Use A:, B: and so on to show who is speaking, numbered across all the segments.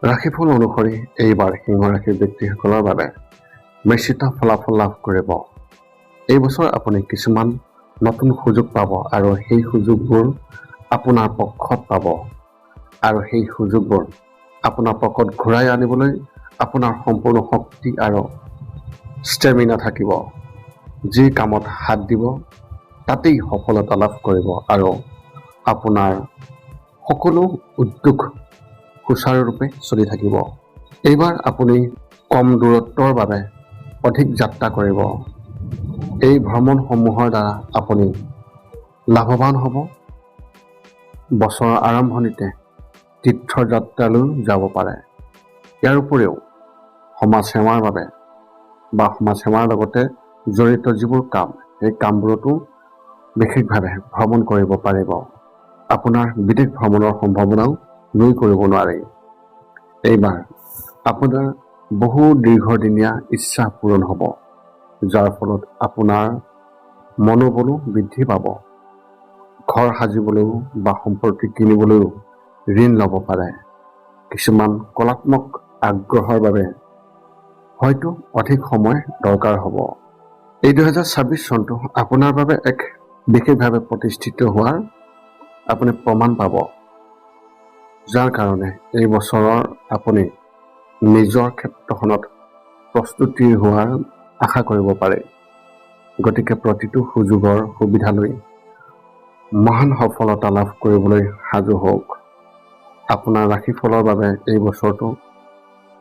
A: ৰাশিফল অনুসৰি এইবাৰ সিংহ ৰাশিৰ ব্যক্তিসকলৰ বাবে মিশ্ৰিত ফলাফল লাভ কৰিব। এই বছৰ আপুনি কিছুমান নতুন সুযোগ পাব আৰু সেই সুযোগবোৰ আপোনাৰ পক্ষত পাব আৰু সেই সুযোগবোৰ আপোনাৰ পক্ষত ঘূৰাই আনিবলৈ আপোনাৰ সম্পূৰ্ণ শক্তি আৰু ষ্টেমিনা থাকিব। যি কামত হাত দিব তাতেই সফলতা লাভ কৰিব আৰু আপোনাৰ সকলো উদ্যোগ সুচাৰুৰূপে চলি থাকিব। এইবাৰ আপুনি কম দূৰত্বৰ বাবে অধিক যাত্ৰা কৰিব। এই ভ্ৰমণসমূহৰ দ্বাৰা আপুনি লাভৱান হ'ব। বছৰৰ আৰম্ভণিতে তীৰ্থযাত্ৰালৈ যাব পাৰে। ইয়াৰ উপৰিও সমাজ সেৱাৰ বাবে বা সমাজ সেৱাৰ লগতে জড়িত যিবোৰ কাম, সেই কামবোৰতো বিশেষভাৱে ভ্ৰমণ কৰিব পাৰিব। আপোনাৰ বিদেশ ভ্ৰমণৰ সম্ভাৱনাও নুই কৰিব নোৱাৰি। এইবাৰ আপোনাৰ বহু দীৰ্ঘদিনীয়া ইচ্ছা পূৰণ হ'ব, যাৰ ফলত আপোনাৰ মনোবলো বৃদ্ধি পাব। ঘৰ সাজিবলৈও বা সম্পত্তি কিনিবলৈও ঋণ ল'ব পাৰে। কিছুমান কলাত্মক আগ্ৰহৰ বাবে হয়তো অধিক সময় দৰকাৰ হ'ব। এই 2026 চনটো আপোনাৰ বাবে এক বিশেষভাৱে প্ৰতিষ্ঠিত হোৱাৰ আপুনি প্ৰমাণ পাব, যাৰ কাৰণে এই বছৰৰ আপুনি নিজৰ ক্ষেত্ৰখনত প্ৰস্তুতি হোৱাৰ আশা কৰিব পাৰে। গতিকে প্ৰতিটো সুযোগৰ সুবিধা লৈ মহান সফলতা লাভ কৰিবলৈ সাজু হওক। আপোনাৰ ৰাশিফলৰ বাবে এই বছৰটো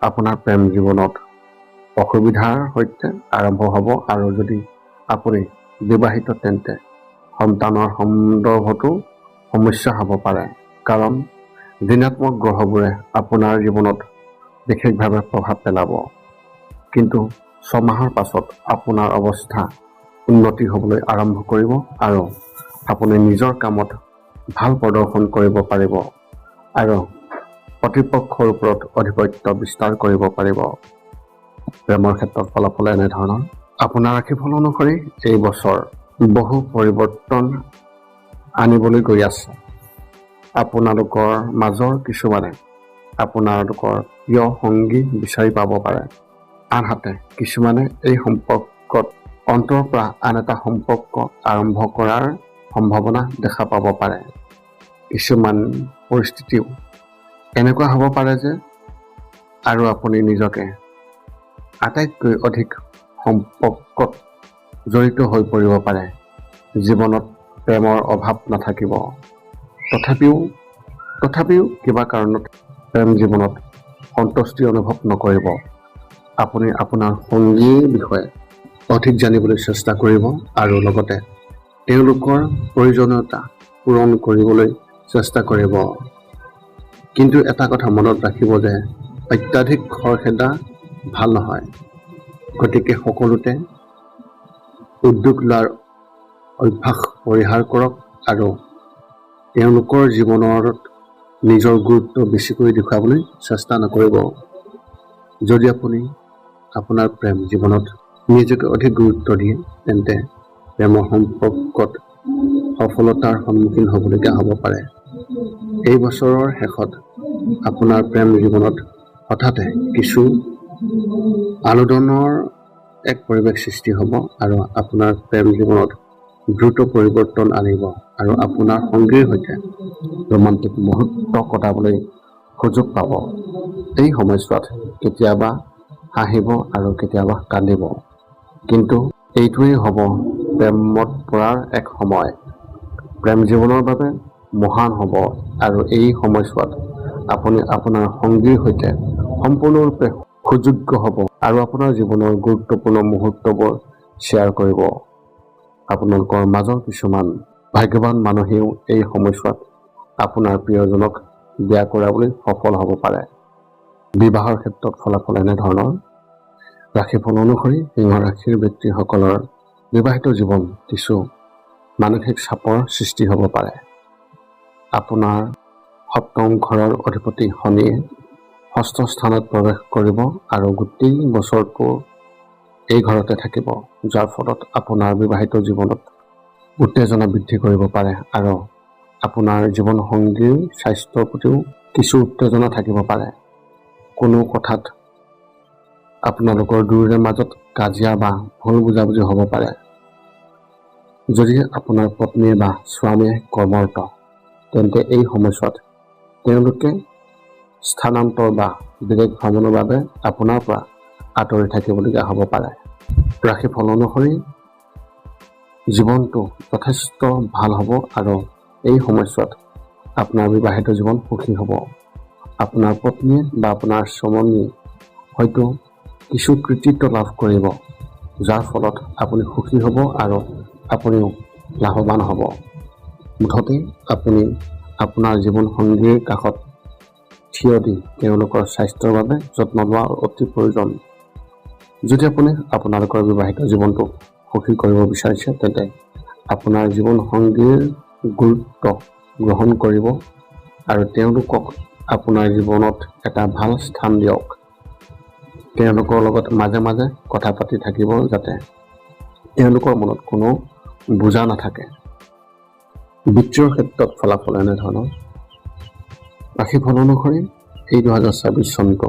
A: আপোনাৰ প্ৰেম জীৱনত অসুবিধাৰ সৈতে আৰম্ভ হ'ব আৰু যদি আপুনি বিবাহিত তেন্তে সন্তানৰ সন্দৰ্ভতো সমস্যা হ'ব পাৰে, কাৰণ ঋণাত্মক গ্ৰহবোৰে আপোনাৰ জীৱনত বিশেষভাৱে প্ৰভাৱ পেলাব। কিন্তু 6 মাহৰ পাছত আপোনাৰ অৱস্থা উন্নতি হ'বলৈ আৰম্ভ কৰিব আৰু আপুনি নিজৰ কামত ভাল প্ৰদৰ্শন কৰিব পাৰিব আৰু প্ৰতিপক্ষৰ ওপৰত আধিপত্য বিস্তাৰ কৰিব পাৰিব। প্ৰেমৰ ক্ষেত্ৰত ফলাফল এনেধৰণৰ। আপোনাৰ ৰাশিফল অনুসৰি এই বছৰ বহু পৰিৱৰ্তন আনিবলৈ গৈ আছে। আপোনালোকৰ মাজৰ কিছুমানে আপোনালোকৰ প্ৰিয় সংগী বিচাৰি পাব পাৰে। আনহাতে কিছুমানে এই সম্পৰ্কত অন্তৰৰ পৰা আন এটা সম্পৰ্ক আৰম্ভ কৰাৰ সম্ভাৱনা দেখা পাব পাৰে। কিছুমান পৰিস্থিতিও এনেকুৱা হ'ব পাৰে যে আৰু আপুনি নিজকে আটাইতকৈ অধিক সম্পৰ্কত জড়িত হৈ পৰিব পাৰে। জীৱনত প্ৰেমৰ অভাৱ নাথাকিব। তথাপিও কিবা কাৰণত প্ৰেম জীৱনত সন্তুষ্টি অনুভৱ নকৰিব। আপুনি আপোনাৰ সংগীৰ বিষয়ে অধিক জানিবলৈ চেষ্টা কৰিব আৰু লগতে তেওঁলোকৰ প্ৰয়োজনীয়তা পূৰণ কৰিবলৈ চেষ্টা কৰিব। কিন্তু এটা কথা মনত ৰাখিব যে অত্যাধিক খৰখেদা ভাল নহয়। গতিকে সকলোতে উদ্যোগ লোৱাৰ অভ্যাস পৰিহাৰ কৰক আৰু তেওঁলোকৰ জীৱনত নিজৰ গুৰুত্ব বেছিকৈ দেখুৱাবলৈ চেষ্টা নকৰিব। যদি আপুনি আপোনাৰ প্ৰেম জীৱনত নিজকে অধিক গুৰুত্ব দিয়ে, তেন্তে প্ৰেমৰ সম্পৰ্কত সফলতাৰ সন্মুখীন হ'বলগীয়া হ'ব পাৰে। এই বছৰৰ শেষত আপোনাৰ প্ৰেম জীৱনত হঠাতে কিছু আলোড়নৰ এক পৰিৱেশ সৃষ্টি হ'ব আৰু আপোনাৰ প্ৰেম জীৱনত দ্ৰুত পৰিৱৰ্তন আনিব আৰু আপোনাৰ সংগীৰ সৈতে ৰোমান্টিক মুহূৰ্ত কটাবলৈ সুযোগ পাব। এই সময়ছোৱাত কেতিয়াবা হাঁহিব আৰু কেতিয়াবা কান্দিব, কিন্তু এইটোৱেই হ'ব প্ৰেমত পৰাৰ এক সময়। প্ৰেম জীৱনৰ বাবে মহান হ'ব আৰু এই সময়ছোৱাত আপুনি আপোনাৰ সংগীৰ সৈতে সম্পূৰ্ণৰূপে সুযোগ্য হ'ব আৰু আপোনাৰ জীৱনৰ গুৰুত্বপূৰ্ণ মুহূৰ্তবোৰ শ্বেয়াৰ কৰিব। আপোনালোকৰ মাজৰ কিছুমান ভাগ্যৱান মানুহেও এই সময়ছোৱাত আপোনাৰ প্ৰিয়জনক বিয়া কৰাবলৈ সফল হ'ব পাৰে। বিবাহৰ ক্ষেত্ৰত ফলাফল এনেধৰণৰ। ৰাশিফল অনুসৰি সিংহ ৰাশিৰ ব্যক্তিসকলৰ বিবাহিত জীৱন কিছু মানসিক চাপৰ সৃষ্টি হ'ব পাৰে। আপোনাৰ সপ্তম ঘৰৰ অধিপতি শনিয়ে ষষ্ঠ স্থানত প্ৰৱেশ কৰিব আৰু গোটেই বছৰটো এই ঘৰতে থাকিব, যাৰ ফলত আপোনাৰ বিবাহিত জীৱনত উত্তেজনা বৃদ্ধি কৰিব পাৰে আৰু আপোনাৰ জীৱনসংগীৰ স্বাস্থ্যৰ প্ৰতিও কিছু উত্তেজনা থাকিব পাৰে। কোনো কথাত আপোনালোকৰ দুয়োৰে মাজত কাজিয়া বা ভুল বুজাবুজি হ'ব পাৰে। যদি আপোনাৰ পত্নী বা স্বামীয়ে কৰ্মৰত, তেন্তে এই সময়ছোৱাত তেওঁলোকে স্থানান্তৰ বা বিদেশ ভ্ৰমণৰ বাবে আপোনাৰ পৰা আঁতৰি থাকিবলগীয়া হ'ব পাৰে। ৰাশিফল অনুসৰি জীৱনটো যথেষ্ট ভাল হ'ব আৰু এই সময়ছোৱাত আপোনাৰ বিবাহিত জীৱন সুখী হ'ব। আপোনাৰ পত্নীয়ে বা আপোনাৰ স্বামীয়ে হয়তো কিছু কৃতিত্ব লাভ কৰিব, যাৰ ফলত আপুনি সুখী হ'ব আৰু আপুনিও লাভৱান হ'ব। মুঠতে আপুনি আপোনাৰ জীৱন সংগীৰ কাষত থিয় দি তেওঁলোকৰ স্বাস্থ্যৰ বাবে যত্ন লোৱা অতি প্ৰয়োজন। যদি আপুনি আপোনালোকৰ বিবাহিত জীৱনটো সুখী কৰিব বিচাৰিছে, তেন্তে আপোনাৰ জীৱন সংগীৰ গুৰুত্ব গ্ৰহণ কৰিব আৰু তেওঁলোকক আপোনাৰ জীৱনত এটা ভাল স্থান দিয়ক। তেওঁলোকৰ লগত মাজে মাজে কথা পাতি থাকিব, যাতে তেওঁলোকৰ মনত কোনো বোজা নাথাকে। বিত্তীয় ক্ষেত্ৰত ফলাফল এনেধৰণৰ। ৰাশিফল অনুসৰি এই 2024 চনটো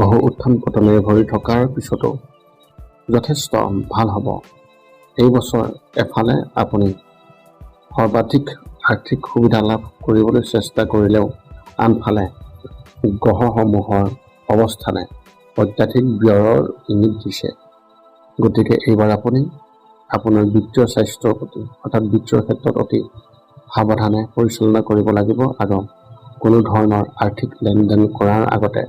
A: বহু উত্থান পতনেৰে ভৰি থকাৰ পিছতো যথেষ্ট ভাল হ'ব। এই বছৰ এফালে আপুনি সৰ্বাধিক আৰ্থিক সুবিধা লাভ কৰিবলৈ চেষ্টা কৰিলেও আনফালে গ্ৰহসমূহৰ অৱস্থানে অত্যাধিক ব্যয়ৰ ইংগিত দিছে। গতিকে এইবাৰ আপুনি আপোনাৰ বিত্তীয় স্বাস্থ্যৰ প্ৰতি অৰ্থাৎ বিত্তীয় ক্ষেত্ৰত অতি সাৱধানে পৰিচালনা কৰিব লাগিব আৰু কোনো ধৰণৰ আৰ্থিক লেনদেন কৰাৰ আগতে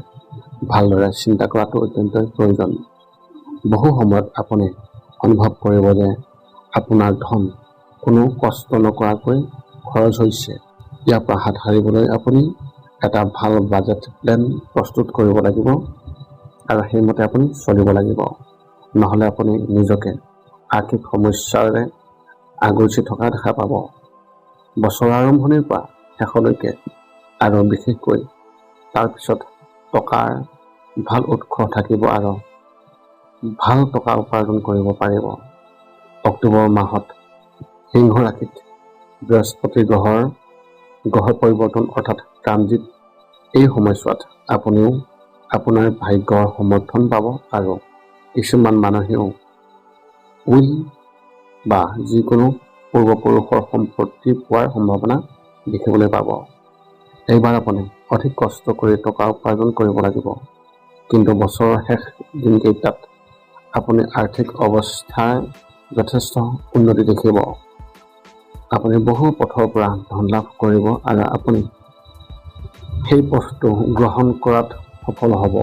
A: ভালদৰে চিন্তা কৰাটো অত্যন্তই প্ৰয়োজন। বহু সময়ত আপুনি অনুভৱ কৰিব যে আপোনাৰ ধন কোনো কষ্ট নকৰাকৈ খৰচ হৈছে। ইয়াৰ পৰা হাত সাৰিবলৈ আপুনি এটা ভাল বাজেট প্লেন প্ৰস্তুত কৰিব লাগিব আৰু সেইমতে আপুনি চলিব লাগিব। নহ'লে আপুনি নিজকে আৰ্থিক সমস্যাৰে আগুৰি থকা দেখা পাব। বছৰৰ আৰম্ভণিৰ পৰা শেষলৈকে আৰু বিশেষকৈ তাৰপিছত টকাৰ ভাল উৎস থাকিব আৰু ভাল টকা উপাৰ্জন কৰিব পাৰিব। অক্টোবৰ মাহত সিংহ ৰাশিত বৃহস্পতি গ্ৰহৰ পৰিৱৰ্তন অৰ্থাৎ ট্ৰানজিট। এই সময়ছোৱাত আপুনিও আপোনাৰ ভাগ্যৰ সমৰ্থন পাব আৰু কিছুমান মানুহেও উইল বা যিকোনো পূৰ্বপুৰুষৰ সম্পত্তি পোৱাৰ সম্ভাৱনা দেখিবলৈ পাব। এইবাৰ আপুনি অধিক কষ্ট কৰি টকা উপাৰ্জন কৰিব লাগিব, কিন্তু বছৰৰ শেষ দিনকেইটাত আপুনি আৰ্থিক অৱস্থাৰ যথেষ্ট উন্নতি দেখিব। আপুনি বহু পথৰ পৰা ধন লাভ কৰিব আৰু আপুনি সেই পথটো গ্ৰহণ কৰাত সফল হ'ব,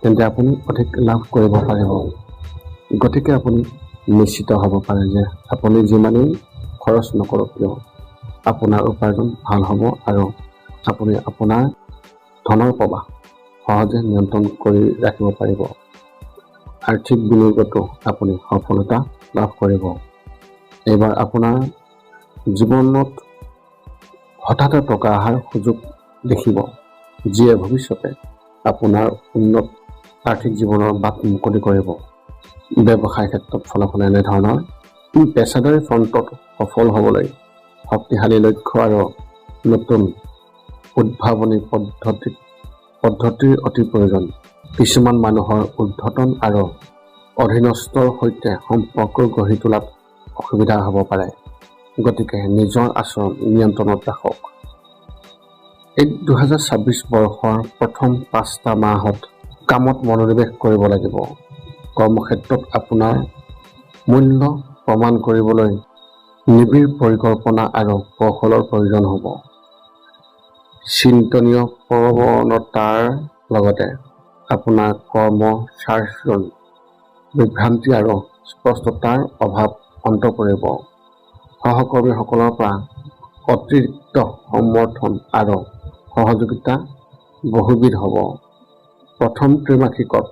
A: তেন্তে আপুনি অধিক লাভ কৰিব পাৰিব। গতিকে আপুনি নিশ্চিত হ'ব পাৰে যে আপুনি যিমানেই খৰচ নকৰক কিয় আপোনাৰ উপাৰ্জন ভাল হ'ব আৰু আপুনি আপোনাৰ ধনৰ প্ৰৱাহ সহজে নিয়ন্ত্ৰণ কৰি ৰাখিব পাৰিব। আৰ্থিক বিনিয়োগতো আপুনি সফলতা লাভ কৰিব। এইবাৰ আপোনাৰ জীৱনত হঠাতে টকা অহাৰ সুযোগ দেখিব, যিয়ে ভৱিষ্যতে আপোনাৰ উন্নত আৰ্থিক জীৱনৰ বাট মুকলি কৰিব। ব্যৱসায় ক্ষেত্ৰত ফলাফল এনেধৰণৰ। পেছাদাৰী ফ্ৰণ্টত সফল হ'বলৈ শক্তিশালী লক্ষ্য আৰু নতুন উদ্ভাৱনী পদ্ধতিৰ অতি প্ৰয়োজন। কিছুমান মানুহৰ ঊৰ্ধ্বতন আৰু অধীনস্থৰ সৈতে সম্পৰ্ক গঢ়ি তোলাত অসুবিধা হ'ব পাৰে, গতিকে নিজৰ আচৰণ নিয়ন্ত্ৰণত ৰাখক। এই 2024 বৰ্ষৰ প্ৰথম 5টা মাহত কামত মনোনিৱেশ কৰিব লাগিব। কৰ্মক্ষেত্ৰত আপোনাৰ মূল্য প্ৰমাণ কৰিবলৈ নিবিড় পৰিকল্পনা আৰু কৌশলৰ প্ৰয়োজন হ'ব। চিন্তনীয় প্ৰৱণতাৰ লগতে আপোনাৰ কৰ্ম চাৰ্চুল বিভ্ৰান্তি আৰু স্পষ্টতাৰ অভাৱ অন্ত পৰিব। সহকৰ্মীসকলৰ পৰা অতিৰিক্ত সমৰ্থন আৰু সহযোগিতা বহুবিধ হ'ব। প্ৰথম ত্ৰিমাসিকত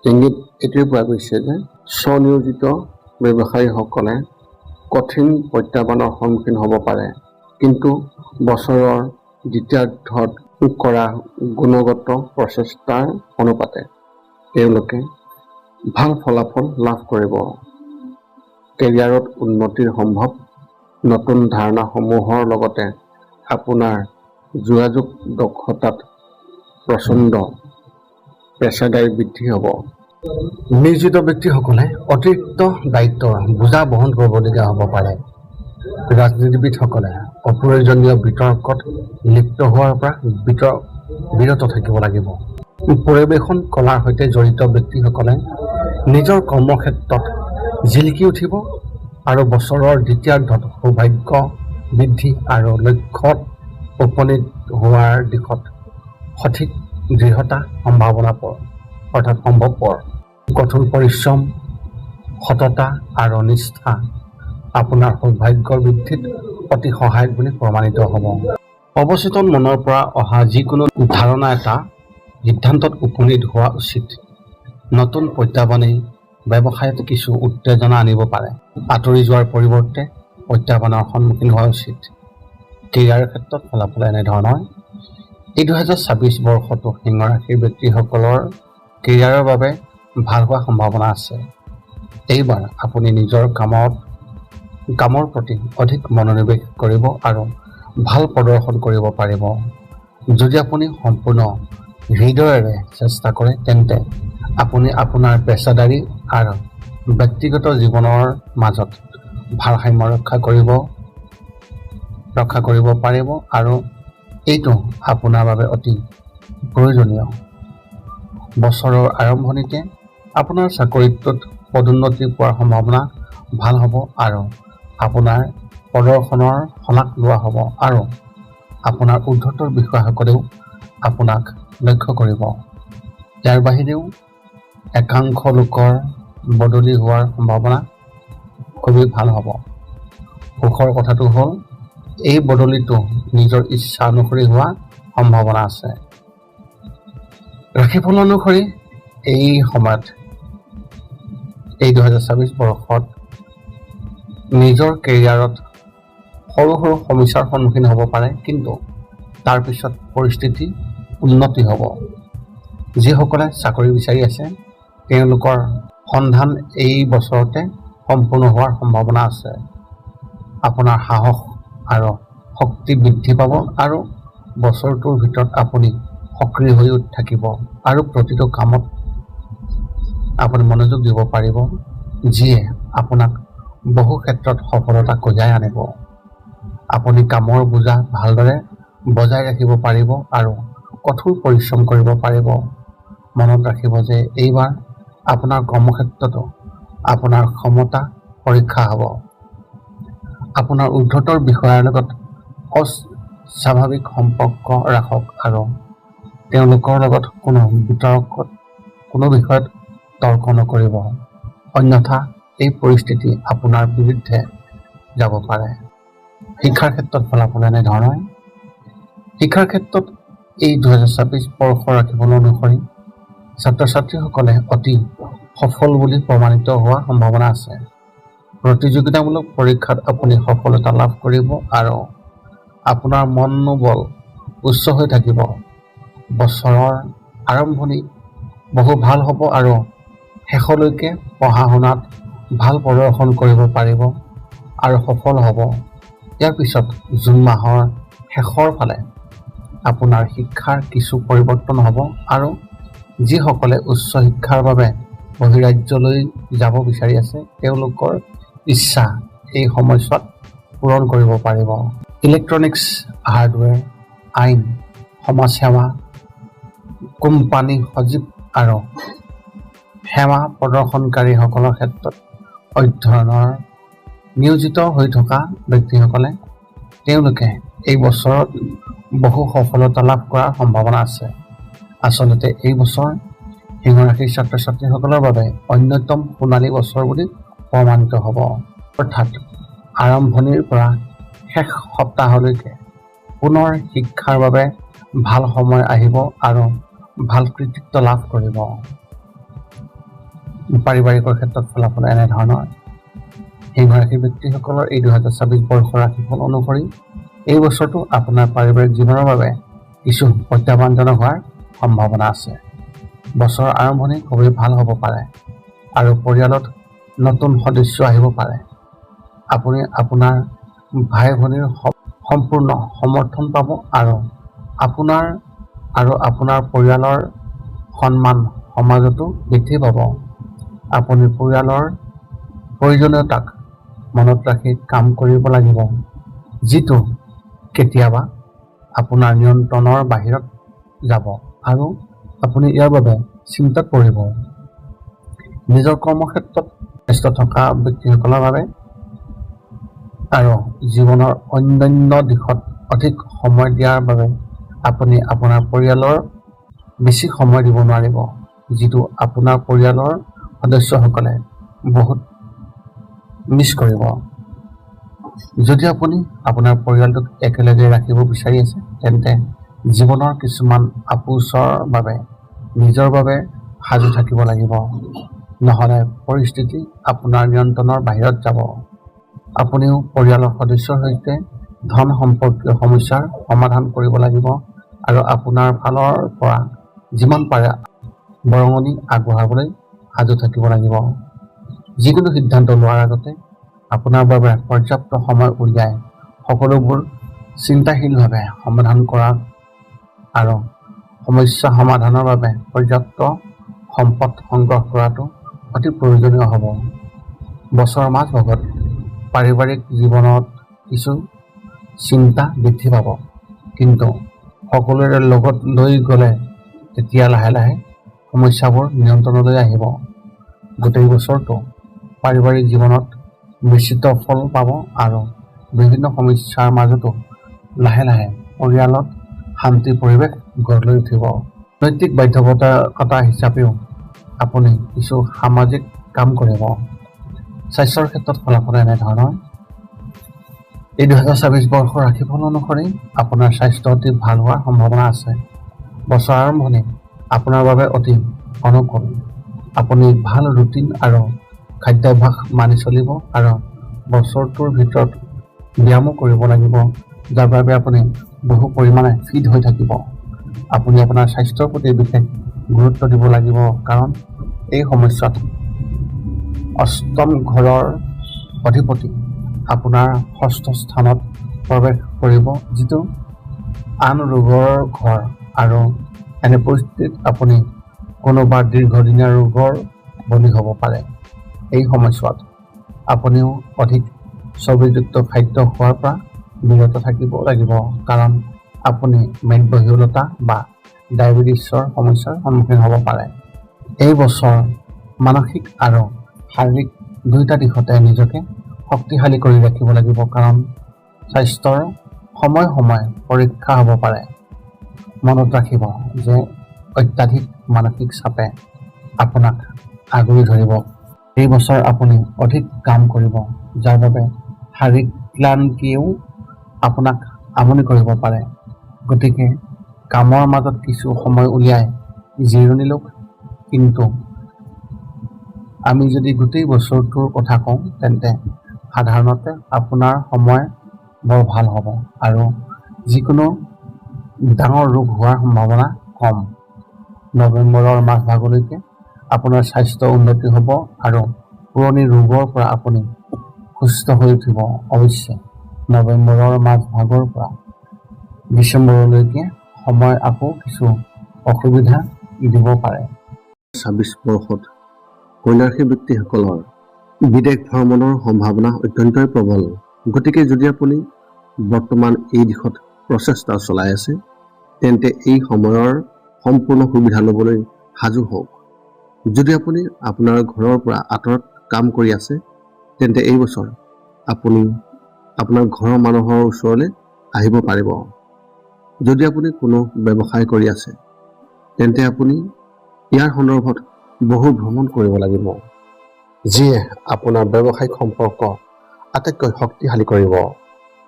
A: ইংগিত এইটোৱে পোৱা গৈছে যে স্বনিয়োজিত ব্যৱসায়ীসকলে কঠিন প্ৰত্যাহ্বানৰ সন্মুখীন হ'ব পাৰে, কিন্তু বছৰৰ দ্বিতীয়াৰ্ধত কৰা গুণগত প্ৰচেষ্টাৰ অনুপাতে তেওঁলোকে ভাল ফলাফল লাভ কৰিব। কেৰিয়াৰত উন্নতিৰ সম্ভৱ। নতুন ধাৰণাসমূহৰ লগতে আপোনাৰ যোগাযোগ দক্ষতাত প্ৰচণ্ড পেচাদাৰী বৃদ্ধি হ'ব। নিয়োজিত ব্যক্তিসকলে অতিৰিক্ত দায়িত্বৰ বোজা বহন কৰিবলগীয়া হ'ব পাৰে। ৰাজনীতিবিদসকলে অপ্ৰয়োজনীয় বিতৰ্কত লিপ্ত হোৱাৰ পৰা বিৰত থাকিব লাগিব। পৰিৱেশন কলাৰ সৈতে জড়িত ব্যক্তিসকলে নিজৰ কৰ্মক্ষেত্ৰত জিলিকি উঠিব আৰু বছৰৰ দ্বিতীয়াৰ্ধত সৌভাগ্য বৃদ্ধি আৰু লক্ষ্যত উপনীত হোৱাৰ দিশত সঠিক দৃঢ়তা সম্ভৱপৰ। কঠোৰ পৰিশ্ৰম, সততা আৰু নিষ্ঠা আপোনাৰ সৌভাগ্যৰ বৃদ্ধিত অতি সহায়ক বুলি প্ৰমাণিত হ'ব। অৱচেতন মনৰ পৰা অহা যিকোনো ধাৰণা এটা সিদ্ধান্তত উপনীত হোৱা উচিত। নতুন প্ৰত্যাহ্বানেই ব্যৱসায়ত কিছু উত্তেজনা আনিব পাৰে। আঁতৰি যোৱাৰ পৰিৱৰ্তে প্ৰত্যাহ্বানৰ সন্মুখীন হোৱা উচিত। কেৰিয়াৰৰ ক্ষেত্ৰত ফলাফল এনেধৰণৰ। এই 2026 বৰ্ষটো সিংহ ৰাশিৰ ব্যক্তিসকলৰ কেৰিয়াৰৰ বাবে ভাল হোৱাৰ সম্ভাৱনা আছে। এইবাৰ আপুনি নিজৰ কামৰ প্ৰতি অধিক মনোনিৱেশ কৰিব আৰু ভাল প্ৰদৰ্শন কৰিব পাৰিব। যদি আপুনি সম্পূৰ্ণ হৃদয়েৰে চেষ্টা কৰে তেন্তে আপুনি আপোনাৰ পেছাদাৰী আৰু ব্যক্তিগত জীৱনৰ মাজত ভাৰসাম্য ৰক্ষা কৰিব পাৰিব আৰু এইটো আপোনাৰ বাবে অতি প্ৰয়োজনীয়। বছৰৰ আৰম্ভণিতে আপোনাৰ চাকৰিটোত পদোন্নতি পোৱাৰ সম্ভাৱনা ভাল হ'ব আৰু আপোনাৰ প্ৰদৰ্শনৰ শলাগ লোৱা হ'ব আৰু আপোনাৰ ঊৰ্ধ্বতৰ বিষয়াসকলেও আপোনাক লক্ষ্য কৰিব। ইয়াৰ বাহিৰেও একাংশ লোকৰ বদলি হোৱাৰ সম্ভাৱনা খুবেই ভাল হ'ব। সুখৰ কথাটো হ'ল এই বদলিটো নিজৰ ইচ্ছা অনুসৰি হোৱা সম্ভাৱনা আছে। ৰাশিফল অনুসৰি এই সময়ত এই 2026 বৰ্ষত নিজৰ কেৰিয়াৰত সৰু সৰু সমস্যাৰ সন্মুখীন হ'ব পাৰে, কিন্তু তাৰ পিছত পৰিস্থিতি উন্নতি হ'ব। যিসকলে চাকৰি বিচাৰি আছে তেওঁলোকৰ সন্ধান এই বছৰতে সম্পূৰ্ণ হোৱাৰ সম্ভাৱনা আছে। আপোনাৰ সাহস আৰু শক্তি বৃদ্ধি পাব আৰু বছৰটোৰ ভিতৰত আপুনি সক্ৰিয় হৈ থাকিব আৰু প্ৰতিটো কামত আপুনি মনোযোগ দিব পাৰিব, যিয়ে আপোনাক বহু ক্ষেত্ৰত সফলতা কঢ়িয়াই আনিব। আপুনি কামৰ বোজা ভালদৰে বজাই ৰাখিব পাৰিব আৰু কঠোৰ পৰিশ্ৰম কৰিব পাৰিব। মনত ৰাখিব যে এইবাৰ আপোনাৰ কৰ্মক্ষেত্ৰতো আপোনাৰ ক্ষমতা পৰীক্ষা হ'ব। আপোনাৰ ঊৰ্ধ্বতৰ বিষয়াৰ লগত অস্বাভাৱিক সম্পৰ্ক ৰাখক আৰু তেওঁলোকৰ লগত কোনো বিষয়ত তৰ্ক নকৰিব, অন্যথা এই পৰিস্থিতি আপোনাৰ বিৰুদ্ধে যাব পাৰে। শিক্ষাৰ ক্ষেত্ৰত ফলাফল এনেধৰণৰ। শিক্ষাৰ ক্ষেত্ৰত এই 2026 বৰ্ষৰ ৰাশিফল অনুসৰি ছাত্ৰ ছাত্ৰীসকলে অতি সফল বুলি প্ৰমাণিত হোৱাৰ সম্ভাৱনা আছে। প্ৰতিযোগিতামূলক পৰীক্ষাত আপুনি সফলতা লাভ কৰিব আৰু আপোনাৰ মনোবল উচ্চ হৈ থাকিব। বছৰৰ আৰম্ভণি বহু ভাল হ'ব আৰু শেষলৈকে পঢ়া শুনাত ভাল প্ৰদৰ্শন কৰিব পাৰিব আৰু সফল হ'ব। ইয়াৰ পিছত জুন মাহৰ শেষৰ ফালে আপোনাৰ শিক্ষাৰ কিছু পৰিৱৰ্তন হ'ব আৰু যিসকলে উচ্চ শিক্ষাৰ বাবে বহিৰাজ্যলৈ যাব বিচাৰি আছে তেওঁলোকৰ ইচ্ছা এই সময়ছোৱাত পূৰণ কৰিব পাৰিব। ইলেক্ট্ৰনিক্স, হাৰ্ডৱেৰ, আইন, সমাজসেৱা, কোম্পানী, সজীৱ আৰু সেৱা প্ৰদৰ্শনকাৰীসকলৰ ক্ষেত্ৰত অধ্যয়নৰ নিয়োজিত হৈ থকা ব্যক্তিসকলে তেওঁলোকে এই বছৰত বহু সফলতা লাভ কৰাৰ সম্ভাৱনা আছে। আচলতে এই বছৰ সিংহ ৰাশিৰ ছাত্ৰ ছাত্ৰীসকলৰ বাবে অন্যতম সোণালী বছৰ বুলি প্ৰমাণিত হ'ব। অৰ্থাৎ আৰম্ভণিৰ পৰা শেষ সপ্তাহলৈকে পুনৰ শিক্ষাৰ বাবে ভাল সময় আহিব আৰু ভাল কৃতিত্ব লাভ কৰিব। পাৰিবাৰিকৰ ক্ষেত্ৰত ফলাফল এনেধৰণৰ। সিংহ ৰাশিৰ ব্যক্তিসকলৰ এই 2026 বৰ্ষৰ ৰাশিফল অনুসৰি এই বছৰটো আপোনাৰ পাৰিবাৰিক জীৱনৰ বাবে কিছু প্ৰত্যাহ্বানজনক হোৱাৰ সম্ভাৱনা আছে। বছৰৰ আৰম্ভণি খুবেই ভাল হ'ব পাৰে আৰু পৰিয়ালত নতুন সদস্য আহিব পাৰে। আপুনি আপোনাৰ ভাই ভনীৰ সম্পূৰ্ণ সমৰ্থন পাব আৰু আপোনাৰ আৰু আপোনাৰ পৰিয়ালৰ সন্মান সমাজতো বৃদ্ধি পাব। আপুনি পৰিয়ালৰ প্ৰয়োজনীয়তাক মনত ৰাখি কাম কৰিব লাগিব, যিটো কেতিয়াবা আপোনাৰ নিয়ন্ত্ৰণৰ বাহিৰত যাব আৰু আপুনি ইয়াৰ বাবে চিন্তাত পৰিব। নিজৰ কৰ্মক্ষেত্ৰত ব্যস্ত থকা ব্যক্তিসকলৰ বাবে আৰু জীৱনৰ অন্যান্য দিশত অধিক সময় দিয়াৰ বাবে আপুনি আপোনাৰ পৰিয়ালৰ বেছি সময় দিব নোৱাৰিব, যিটো আপোনাৰ পৰিয়ালৰ সদস্যসকলে বহুত মিছ কৰিব। যদি আপুনি আপোনাৰ পৰিয়ালটোক একেলগে ৰাখিব বিচাৰি আছে, তেন্তে জীৱনৰ কিছুমান আপোচৰ বাবে নিজৰ বাবে সাজু থাকিব লাগিব, নহ'লে পৰিস্থিতি আপোনাৰ নিয়ন্ত্ৰণৰ বাহিৰত যাব। আপুনিও পৰিয়ালৰ সদস্যৰ সৈতে ধন সম্পৰ্কীয় সমস্যাৰ সমাধান কৰিব লাগিব আৰু আপোনাৰ ফালৰ পৰা যিমান পাৰে বৰঙণি আগবঢ়াবলৈ সাজু থাকিব লাগিব। যিকোনো সিদ্ধান্ত লোৱাৰ আগতে আপোনাৰ বাবে পৰ্যাপ্ত সময় উলিয়াই সকলোবোৰ চিন্তাশীলভাৱে সমাধান কৰা আৰু সমস্যা সমাধানৰ বাবে পৰ্যাপ্ত সম্পদ সংগ্ৰহ কৰাটো অতি প্ৰয়োজনীয় হ'ব। বছৰৰ মাজভাগত পাৰিবাৰিক জীৱনত কিছু চিন্তা বৃদ্ধি পাব, কিন্তু সকলোৰে লগত লৈ গ'লে তেতিয়া লাহে লাহে সমস্যাবোৰ নিয়ন্ত্ৰণলৈ আহিব। গোটেই বছৰটো পাৰিবাৰিক জীৱনত মিশ্ৰিত ফল পাব আৰু বিভিন্ন সমস্যাৰ মাজতো লাহে লাহে পৰিয়ালত শান্তিৰ পৰিৱেশ গঢ় লৈ উঠিব। নৈতিক বাধ্যবাধকতা হিচাপেও আপুনি কিছু সামাজিক কাম কৰিব। স্বাস্থ্যৰ ক্ষেত্ৰত ফলাফল এনেধৰণৰ। এই 2024 বৰ্ষৰ ৰাশিফল অনুসৰি আপোনাৰ স্বাস্থ্য অতি ভাল হোৱাৰ সম্ভাৱনা আছে। বছৰ আৰম্ভণি আপোনাৰ বাবে অতি অনুকূল। আপুনি ভাল ৰুটিন আৰু খাদ্যাভ্যাস মানি চলিব আৰু বছৰটোৰ ভিতৰত ব্যায়ামো কৰিব লাগিব, যাৰ বাবে আপুনি বহু পৰিমাণে ফিট হৈ থাকিব। আপুনি আপোনাৰ স্বাস্থ্যৰ প্ৰতি বিশেষ গুৰুত্ব দিব লাগিব, কাৰণ এই সময়ছোৱাত অষ্টম ঘৰৰ অধিপতি আপোনাৰ ষষ্ঠ স্থানত প্ৰৱেশ কৰিব, যিটো আন ৰোগৰ ঘৰ, আৰু এনে পৰিস্থিতিত আপুনি কোনোবা দীৰ্ঘদিনীয়া ৰোগৰ বলি হ'ব পাৰে। এই সময়ছোৱাত আপুনিও অধিক চৰ্বিযুক্ত খাদ্য খোৱাৰ পৰা বিৰত থাকিব লাগিব, কাৰণ আপুনি মেদবহুলতা বা ডায়েবেটিছৰ সমস্যাৰ সন্মুখীন হ'ব পাৰে। এই বছৰ মানসিক আৰু শাৰীৰিক দুয়োটা দিশতে নিজকে শক্তিশালী কৰি ৰাখিব লাগিব, কাৰণ স্বাস্থ্যৰ সময়ে সময়ে পৰীক্ষা হ'ব পাৰে। মনত ৰাখিব যে অত্যাধিক মানসিক চাপে আপোনাক আগুৰি ধৰিব। এই বছৰ আপুনি অধিক কাম কৰিব, যাৰ বাবে শাৰীৰিক ক্লান্তিয়েও আপোনাক আমনি কৰিব পাৰে। গতিকে কামৰ মাজত কিছু সময় উলিয়াই জিৰণি লওক। কিন্তু আমি যদি গোটেই বছৰটোৰ কথা কওঁ, তেন্তে সাধাৰণতে আপোনাৰ সময় বৰ ভাল হ'ব আৰু যিকোনো ডাঙৰ ৰোগ হোৱাৰ সম্ভাৱনা কম। নৱেম্বৰৰ মাজভাগলৈকে আপোনাৰ স্বাস্থ্য উন্নতি হ'ব আৰু পুৰণি ৰোগৰ পৰা আপুনি সুস্থ হৈ উঠিব। অৱশ্যে নৱেম্বৰৰ মাজভাগৰ পৰা ডিচেম্বৰলৈকে সময় আকৌ কিছু অসুবিধা দিব পাৰে। 2024 বৰ্ষত কন্যা ৰাশিৰ ব্যক্তিসকলৰ বিদেশ ভ্ৰমণৰ সম্ভাৱনা অত্যন্তই প্ৰবল। গতিকে যদি আপুনি বৰ্তমান এই দিশত প্ৰচেষ্টা চলাই আছে, তেন্তে এই সময়ৰ সম্পূৰ্ণ সুবিধা ল'বলৈ সাজু হওক। যদি আপুনি আপোনাৰ ঘৰৰ পৰা আঁতৰত কাম কৰি আছে, তেন্তে এই বছৰ আপুনি আপোনাৰ ঘৰৰ মানুহৰ ওচৰলৈ আহিব পাৰিব। যদি আপুনি কোনো ব্যৱসায় কৰি আছে, তেন্তে আপুনি ইয়াৰ সন্দৰ্ভত বহু ভ্ৰমণ কৰিব লাগিব, যিয়ে আপোনাৰ ব্যৱসায়িক সম্পৰ্ক আটাইতকৈ শক্তিশালী কৰিব।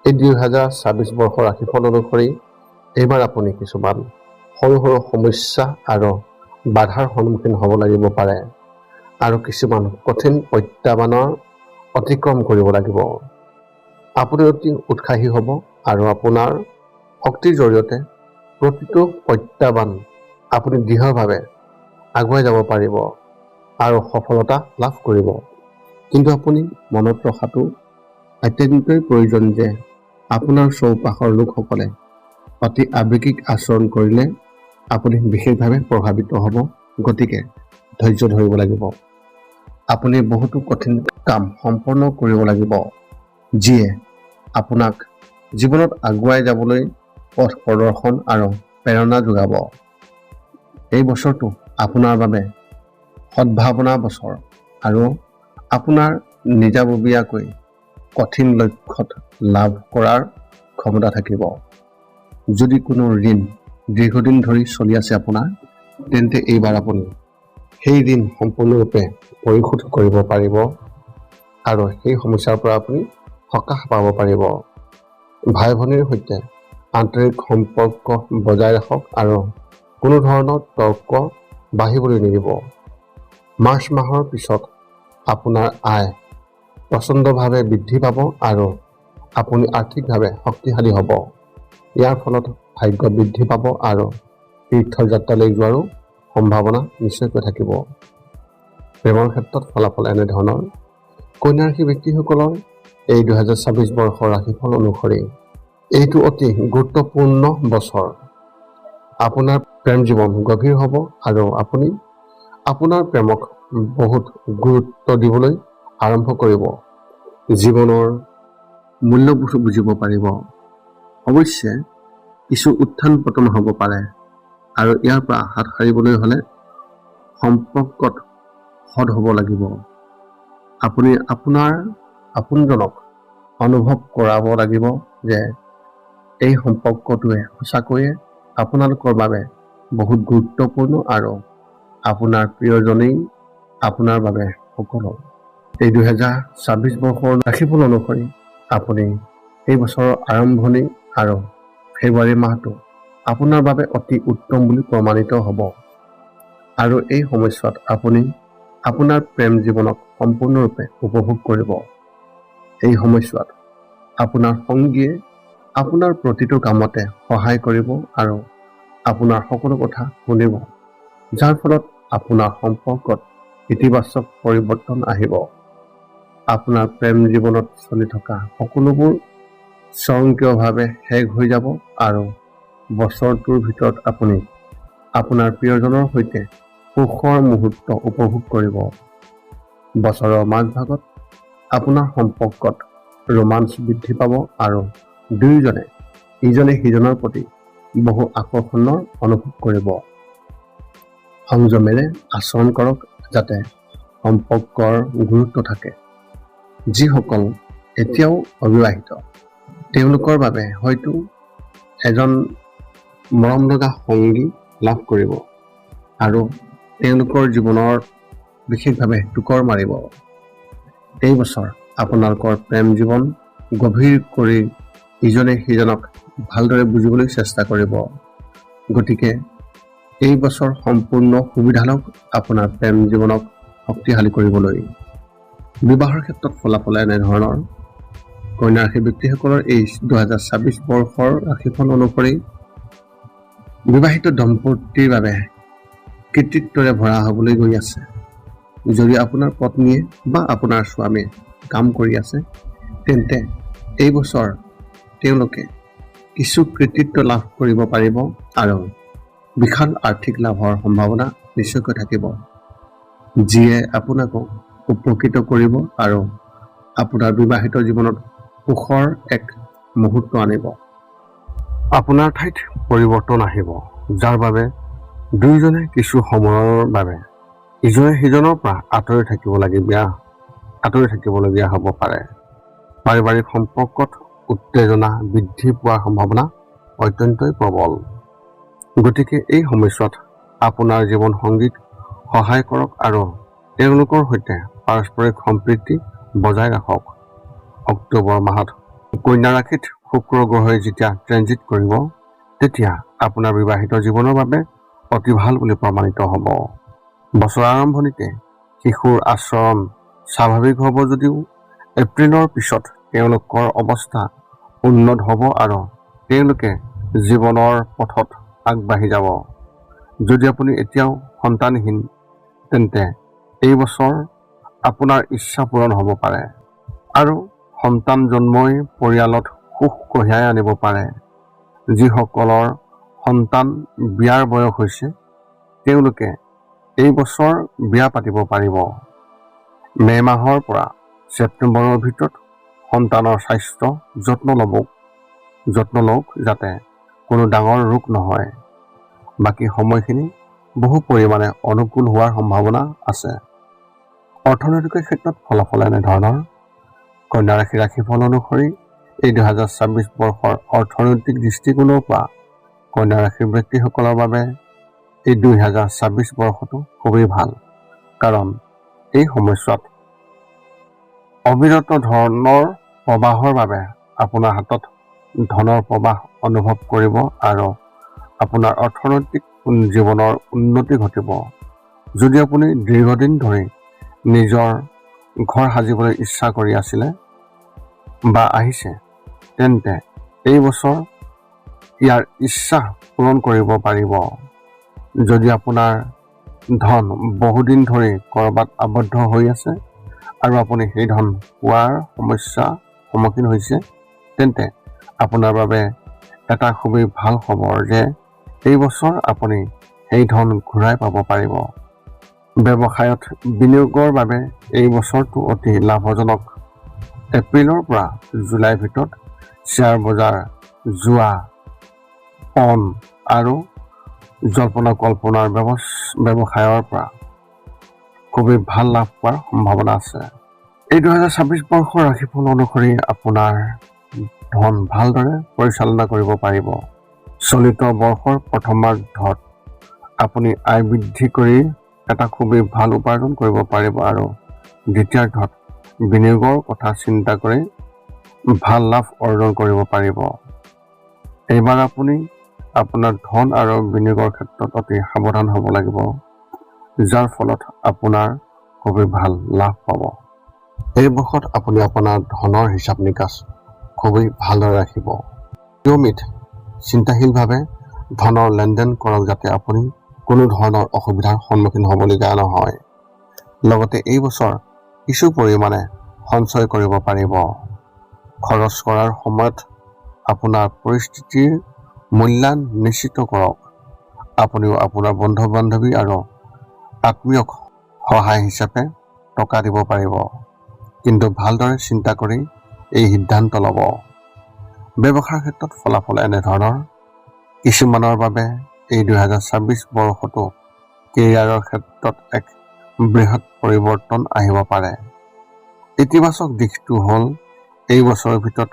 A: এই 2024 বৰ্ষৰ ৰাশিফল অনুসৰি এইবাৰ আপুনি কিছুমান সৰু সৰু সমস্যা আৰু বাধাৰ সন্মুখীন হ'ব লাগিব পাৰে আৰু কিছুমান কঠিন প্ৰত্যাহ্বানৰ অতিক্ৰম কৰিব লাগিব। আপুনি অতি উৎসাহী হ'ব আৰু আপোনাৰ শক্তিৰ জৰিয়তে প্ৰতিটো প্ৰত্যাহ্বান আপুনি দৃঢ়ভাৱে আগুৱাই যাব পাৰিব আৰু সফলতা লাভ কৰিব। কিন্তু আপুনি মনত ৰখাটো অত্যন্তই প্ৰয়োজন যে আপোনাৰ চৌপাশৰ লোকসকলে অতি আৱেগিক আচৰণ কৰিলে আপুনি বিশেষভাৱে প্ৰভাৱিত হ'ব। গতিকে ধৈৰ্য ধৰিব লাগিব। আপুনি বহুতো কঠিন কাম সম্পন্ন কৰিব লাগিব, যিয়ে আপোনাক জীৱনত আগুৱাই যাবলৈ পথ প্ৰদৰ্শন আৰু প্ৰেৰণা যোগাব। এই বছৰটো আপোনাৰ বাবে সদ্ভাৱনাৰ বছৰ আৰু আপোনাৰ নিজাববীয়াকৈ কঠিন লক্ষ্যত লাভ কৰাৰ ক্ষমতা থাকিব। যদি কোনো ঋণ দীৰ্ঘদিন ধৰি চলি আছে আপোনাৰ, তেন্তে এইবাৰ আপুনি সেই ঋণ সম্পূৰ্ণৰূপে পৰিশোধ কৰিব পাৰিব আৰু সেই সমস্যাৰ পৰা আপুনি সকাহ পাব পাৰিব। ভাই ভনীৰ সৈতে আন্তৰিক সম্পৰ্ক বজাই ৰাখক আৰু কোনো ধৰণৰ তৰ্ক বাঢ়িবলৈ নিদিব। মাৰ্চ মাহৰ পিছত আপোনাৰ আয় প্ৰচণ্ডভাৱে বৃদ্ধি পাব আৰু আপুনি আৰ্থিকভাৱে শক্তিশালী হ'ব। ইয়াৰ ফলত ভাগ্য বৃদ্ধি পাব আৰু তীৰ্থযাত্ৰালৈ যোৱাৰো সম্ভাৱনা নিশ্চয়কৈ থাকিব। প্ৰেমৰ ক্ষেত্ৰত ফলাফল এনেধৰণৰ। কন্যা ৰাশি ব্যক্তিসকলৰ এই 2024 বৰ্ষৰ ৰাশিফল অনুসৰি এইটো অতি গুৰুত্বপূৰ্ণ বছৰ। আপোনাৰ প্ৰেম জীৱন গভীৰ হ'ব আৰু আপুনি আপোনাৰ প্ৰেমক বহুত গুৰুত্ব দিবলৈ আৰম্ভ কৰিব। জীৱনৰ মূল্যবোধ বুজিব পাৰিব। অৱশ্যে কিছু উত্থান পতন হ'ব পাৰে আৰু ইয়াৰ পৰা হাত সাৰিবলৈ হ'লে সম্পৰ্কত সৎ হ'ব লাগিব। আপুনি আপোনাৰ আপোনজনক অনুভৱ কৰাব লাগিব যে এই সম্পৰ্কটোৱে সঁচাকৈয়ে আপোনালোকৰ বাবে বহুত গুৰুত্বপূৰ্ণ আৰু আপোনাৰ প্ৰিয়জনেই আপোনাৰ বাবে সকলো। এই 2024 বৰ্ষৰ ৰাশিফল অনুসৰি আপুনি এই বছৰৰ আৰম্ভণি আৰু ফেব্ৰুৱাৰী মাহটো আপোনাৰ বাবে অতি উত্তম বুলি প্ৰমাণিত হ'ব আৰু এই সময়ছোৱাত আপুনি আপোনাৰ প্ৰেম জীৱনক সম্পূৰ্ণৰূপে উপভোগ কৰিব। এই সময়ছোৱাত আপোনাৰ সংগীয়ে আপোনাৰ প্ৰতিটো কামতে সহায় কৰিব আৰু আপোনাৰ সকলো কথা শুনিব, যাৰ ফলত আপোনাৰ সম্পৰ্কত ইতিবাচক পৰিৱৰ্তন আহিব। আপোনাৰ প্ৰেম জীৱনত চলি থকা সকলোবোৰ স্বয়ংক্ৰিয়ভাৱে শেষ হৈ যাব আৰু বছৰটোৰ ভিতৰত আপুনি আপোনাৰ প্ৰিয়জনৰ সৈতে সুখৰ মুহূৰ্ত উপভোগ কৰিব। বছৰৰ মাজভাগত আপোনাৰ সম্পৰ্কত ৰোমাঞ্চ বৃদ্ধি পাব আৰু দুয়োজনে ইজনে সিজনৰ প্ৰতি বহু আকৰ্ষণৰ অনুভৱ কৰিব। সংযমেৰে আচৰণ কৰক যাতে সম্পৰ্কৰ গুৰুত্ব থাকে। যিসকল এতিয়াও অবিবাহিত, তেওঁলোকৰ বাবে হয়তো এজন মৰমলগা সংগী লাভ কৰিব আৰু তেওঁলোকৰ জীৱনৰ বিশেষভাৱে টুকুৰ মাৰিব। এই বছৰ আপোনালোকৰ প্ৰেম জীৱন গভীৰ কৰি ইজনে সিজনক ভালদৰে বুজিবলৈ চেষ্টা কৰিব। গতিকে এই বছৰ সম্পূৰ্ণ সুবিধা লওক আপোনাৰ প্ৰেম জীৱনক শক্তিশালী কৰিবলৈ। বিবাহৰ ক্ষেত্ৰত ফলাফল এনেধৰণৰ। কন্যা ৰাশি ব্যক্তিসকলৰ এই 2024 বৰ্ষৰ ৰাশিফল অনুসৰি বিবাহিত দম্পতীৰ বাবে কৃতিত্বৰে ভৰা হ'বলৈ গৈ আছে। যদি আপোনাৰ পত্নীয়ে বা আপোনাৰ স্বামীয়ে কাম কৰি আছে, তেন্তে এই বছৰ তেওঁলোকে কিছু কৃতিত্ব লাভ কৰিব পাৰিব আৰু বিশাল আৰ্থিক লাভৰ সম্ভাৱনা নিশ্চয়কৈ থাকিব, যিয়ে আপোনাকো উপকৃত কৰিব আৰু আপোনাৰ বিবাহিত জীৱনত সুখৰ এক মুহূৰ্ত আনিব। আপোনাৰ ঠাইত পৰিৱৰ্তন আহিব, যাৰ বাবে দুয়োজনে কিছু সময়ৰ বাবে ইজনে সিজনৰ পৰা আঁতৰি থাকিবলগীয়া হ'ব পাৰে। পাৰিবাৰিক সম্পৰ্কত উত্তেজনা বৃদ্ধি পোৱাৰ সম্ভাৱনা অত্যন্তই প্ৰবল। গতিকে এই সময়ছোৱাত আপোনাৰ জীৱন সংগীক সহায় কৰক আৰু তেওঁলোকৰ সৈতে পাৰস্পৰিক সম্প্ৰীতি বজাই ৰাখক। অক্টোবৰ মাহত কন্যা ৰাশিত শুক্ৰ গ্ৰহই যেতিয়া ট্ৰেনজিট কৰিব, তেতিয়া আপোনাৰ বিবাহিত জীৱনৰ বাবে অতি ভাল বুলি প্ৰমাণিত হ'ব। বছৰৰ আৰম্ভণিতে শিশুৰ আচৰণ স্বাভাৱিক হ'ব যদিও এপ্ৰিলৰ পিছত তেওঁলোকৰ অৱস্থা উন্নত হ'ব আৰু তেওঁলোকে জীৱনৰ পথত আগবাঢ়ি যাব। যদি আপুনি এতিয়াও সন্তানহীন, তেন্তে এই বছৰ আপোনাৰ ইচ্ছা পূৰণ হ'ব পাৰে আৰু সন্তান জন্মই পৰিয়ালত সুখ কঢ়িয়াই আনিব পাৰে। যিসকলৰ সন্তান বিয়াৰ বয়স হৈছে তেওঁলোকে এই বছৰ বিয়া পাতিব পাৰিব। মে' মাহৰ পৰা ছেপ্টেম্বৰৰ ভিতৰত সন্তানৰ স্বাস্থ্য যত্ন লওক যাতে কোনো ডাঙৰ ৰোগ নহয়। বাকী সময়খিনি বহু পৰিমাণে অনুকূল হোৱাৰ সম্ভাৱনা আছে। অৰ্থনৈতিক ক্ষেত্ৰত ফলাফল এনেধৰণৰ। কন্যা ৰাশিৰ ৰাশিফল অনুসৰি এই 2026 বৰ্ষৰ অৰ্থনৈতিক দৃষ্টিকোণৰ পৰা কন্যা ৰাশিৰ ব্যক্তিসকলৰ বাবে এই 2026 বৰ্ষটো খুবেই ভাল, কাৰণ এই সময়ছোৱাত অবিৰত ধনৰ প্ৰবাহৰ বাবে আপোনাৰ হাতত ধনৰ প্ৰবাহ অনুভৱ কৰিব আৰু আপোনাৰ অৰ্থনৈতিক জীৱনৰ উন্নতি ঘটিব। যদি আপুনি দীৰ্ঘদিন ধৰি নিজৰ ঘৰ সাজিবলৈ ইচ্ছা কৰি আছিলে বা আহিছে, তেন্তে এই বছৰ ইয়াৰ ইচ্ছা পূৰণ কৰিব পাৰিব। যদি আপোনাৰ ধন বহুদিন ধৰি ক'ৰবাত আবদ্ধ হৈ আছে আৰু আপুনি সেই ধন পোৱাৰ সমস্যাৰ সন্মুখীন হৈছে, তেন্তে আপোনাৰ বাবে এটা খুবেই ভাল খবৰ যে এই বছৰ আপুনি সেই ধন ঘূৰাই পাব পাৰিব। ব্যৱসায়ত বিনিয়োগৰ বাবে এই বছৰটো অতি লাভজনক। এপ্ৰিলৰ পৰা জুলাইৰ ভিতৰত শ্বেয়াৰ বজাৰ, জুৱা, পণ আৰু জল্পনা কল্পনাৰ ব্যৱসায়ৰ পৰা খুবেই ভাল লাভ পোৱাৰ সম্ভাৱনা আছে। এই 2026 বৰ্ষৰ ৰাশিফল অনুসৰি আপোনাৰ ধন ভালদৰে পৰিচালনা কৰিব পাৰিব। চলিত বৰ্ষৰ প্ৰথমাৰ্ধত আপুনি আয় বৃদ্ধি কৰি এটা খুবেই ভাল উপাৰ্জন কৰিব পাৰিব আৰু দ্বিতীয়াৰ্ধত বিনিয়োগৰ কথা চিন্তা কৰি ভাল লাভ অৰ্জন কৰিব পাৰিব। এইবাৰ আপুনি আপোনাৰ ধন আৰু বিনিয়োগৰ ক্ষেত্ৰত অতি সাৱধান হ'ব লাগিব, যাৰ ফলত আপোনাৰ খুবেই ভাল লাভ পাব। এই বৰ্ষত আপুনি আপোনাৰ ধনৰ হিচাপ নিকাচ খুবেই ভালদৰে ৰাখিব। নিয়মিত চিন্তাশীলভাৱে ধনৰ লেনদেন কৰক যাতে আপুনি কোনো ধৰণৰ অসুবিধাৰ সন্মুখীন হ'বলগীয়া নহয়। লগতে এই বছৰ কিছু পৰিমাণে সঞ্চয় কৰিব পাৰিব। খৰচ কৰাৰ সময়ত আপোনাৰ পৰিস্থিতিৰ মূল্যায়ন নিশ্চিত কৰক। আপুনিও আপোনাৰ বন্ধু-বান্ধৱী আৰু আত্মীয়ক সহায় হিচাপে টকা দিব পাৰিব, কিন্তু ভালদৰে চিন্তা কৰি এই সিদ্ধান্ত ল'ব। ব্যৱসায়ৰ ক্ষেত্ৰত ফলাফল এনেধৰণৰ। কিছুমানৰ বাবে এই 2026 বৰ্ষটো কেৰিয়াৰৰ ক্ষেত্ৰত এক বৃহৎ পৰিৱৰ্তন আহিব পাৰে। ইতিবাচক দিশটো হ'ল এই বছৰৰ ভিতৰত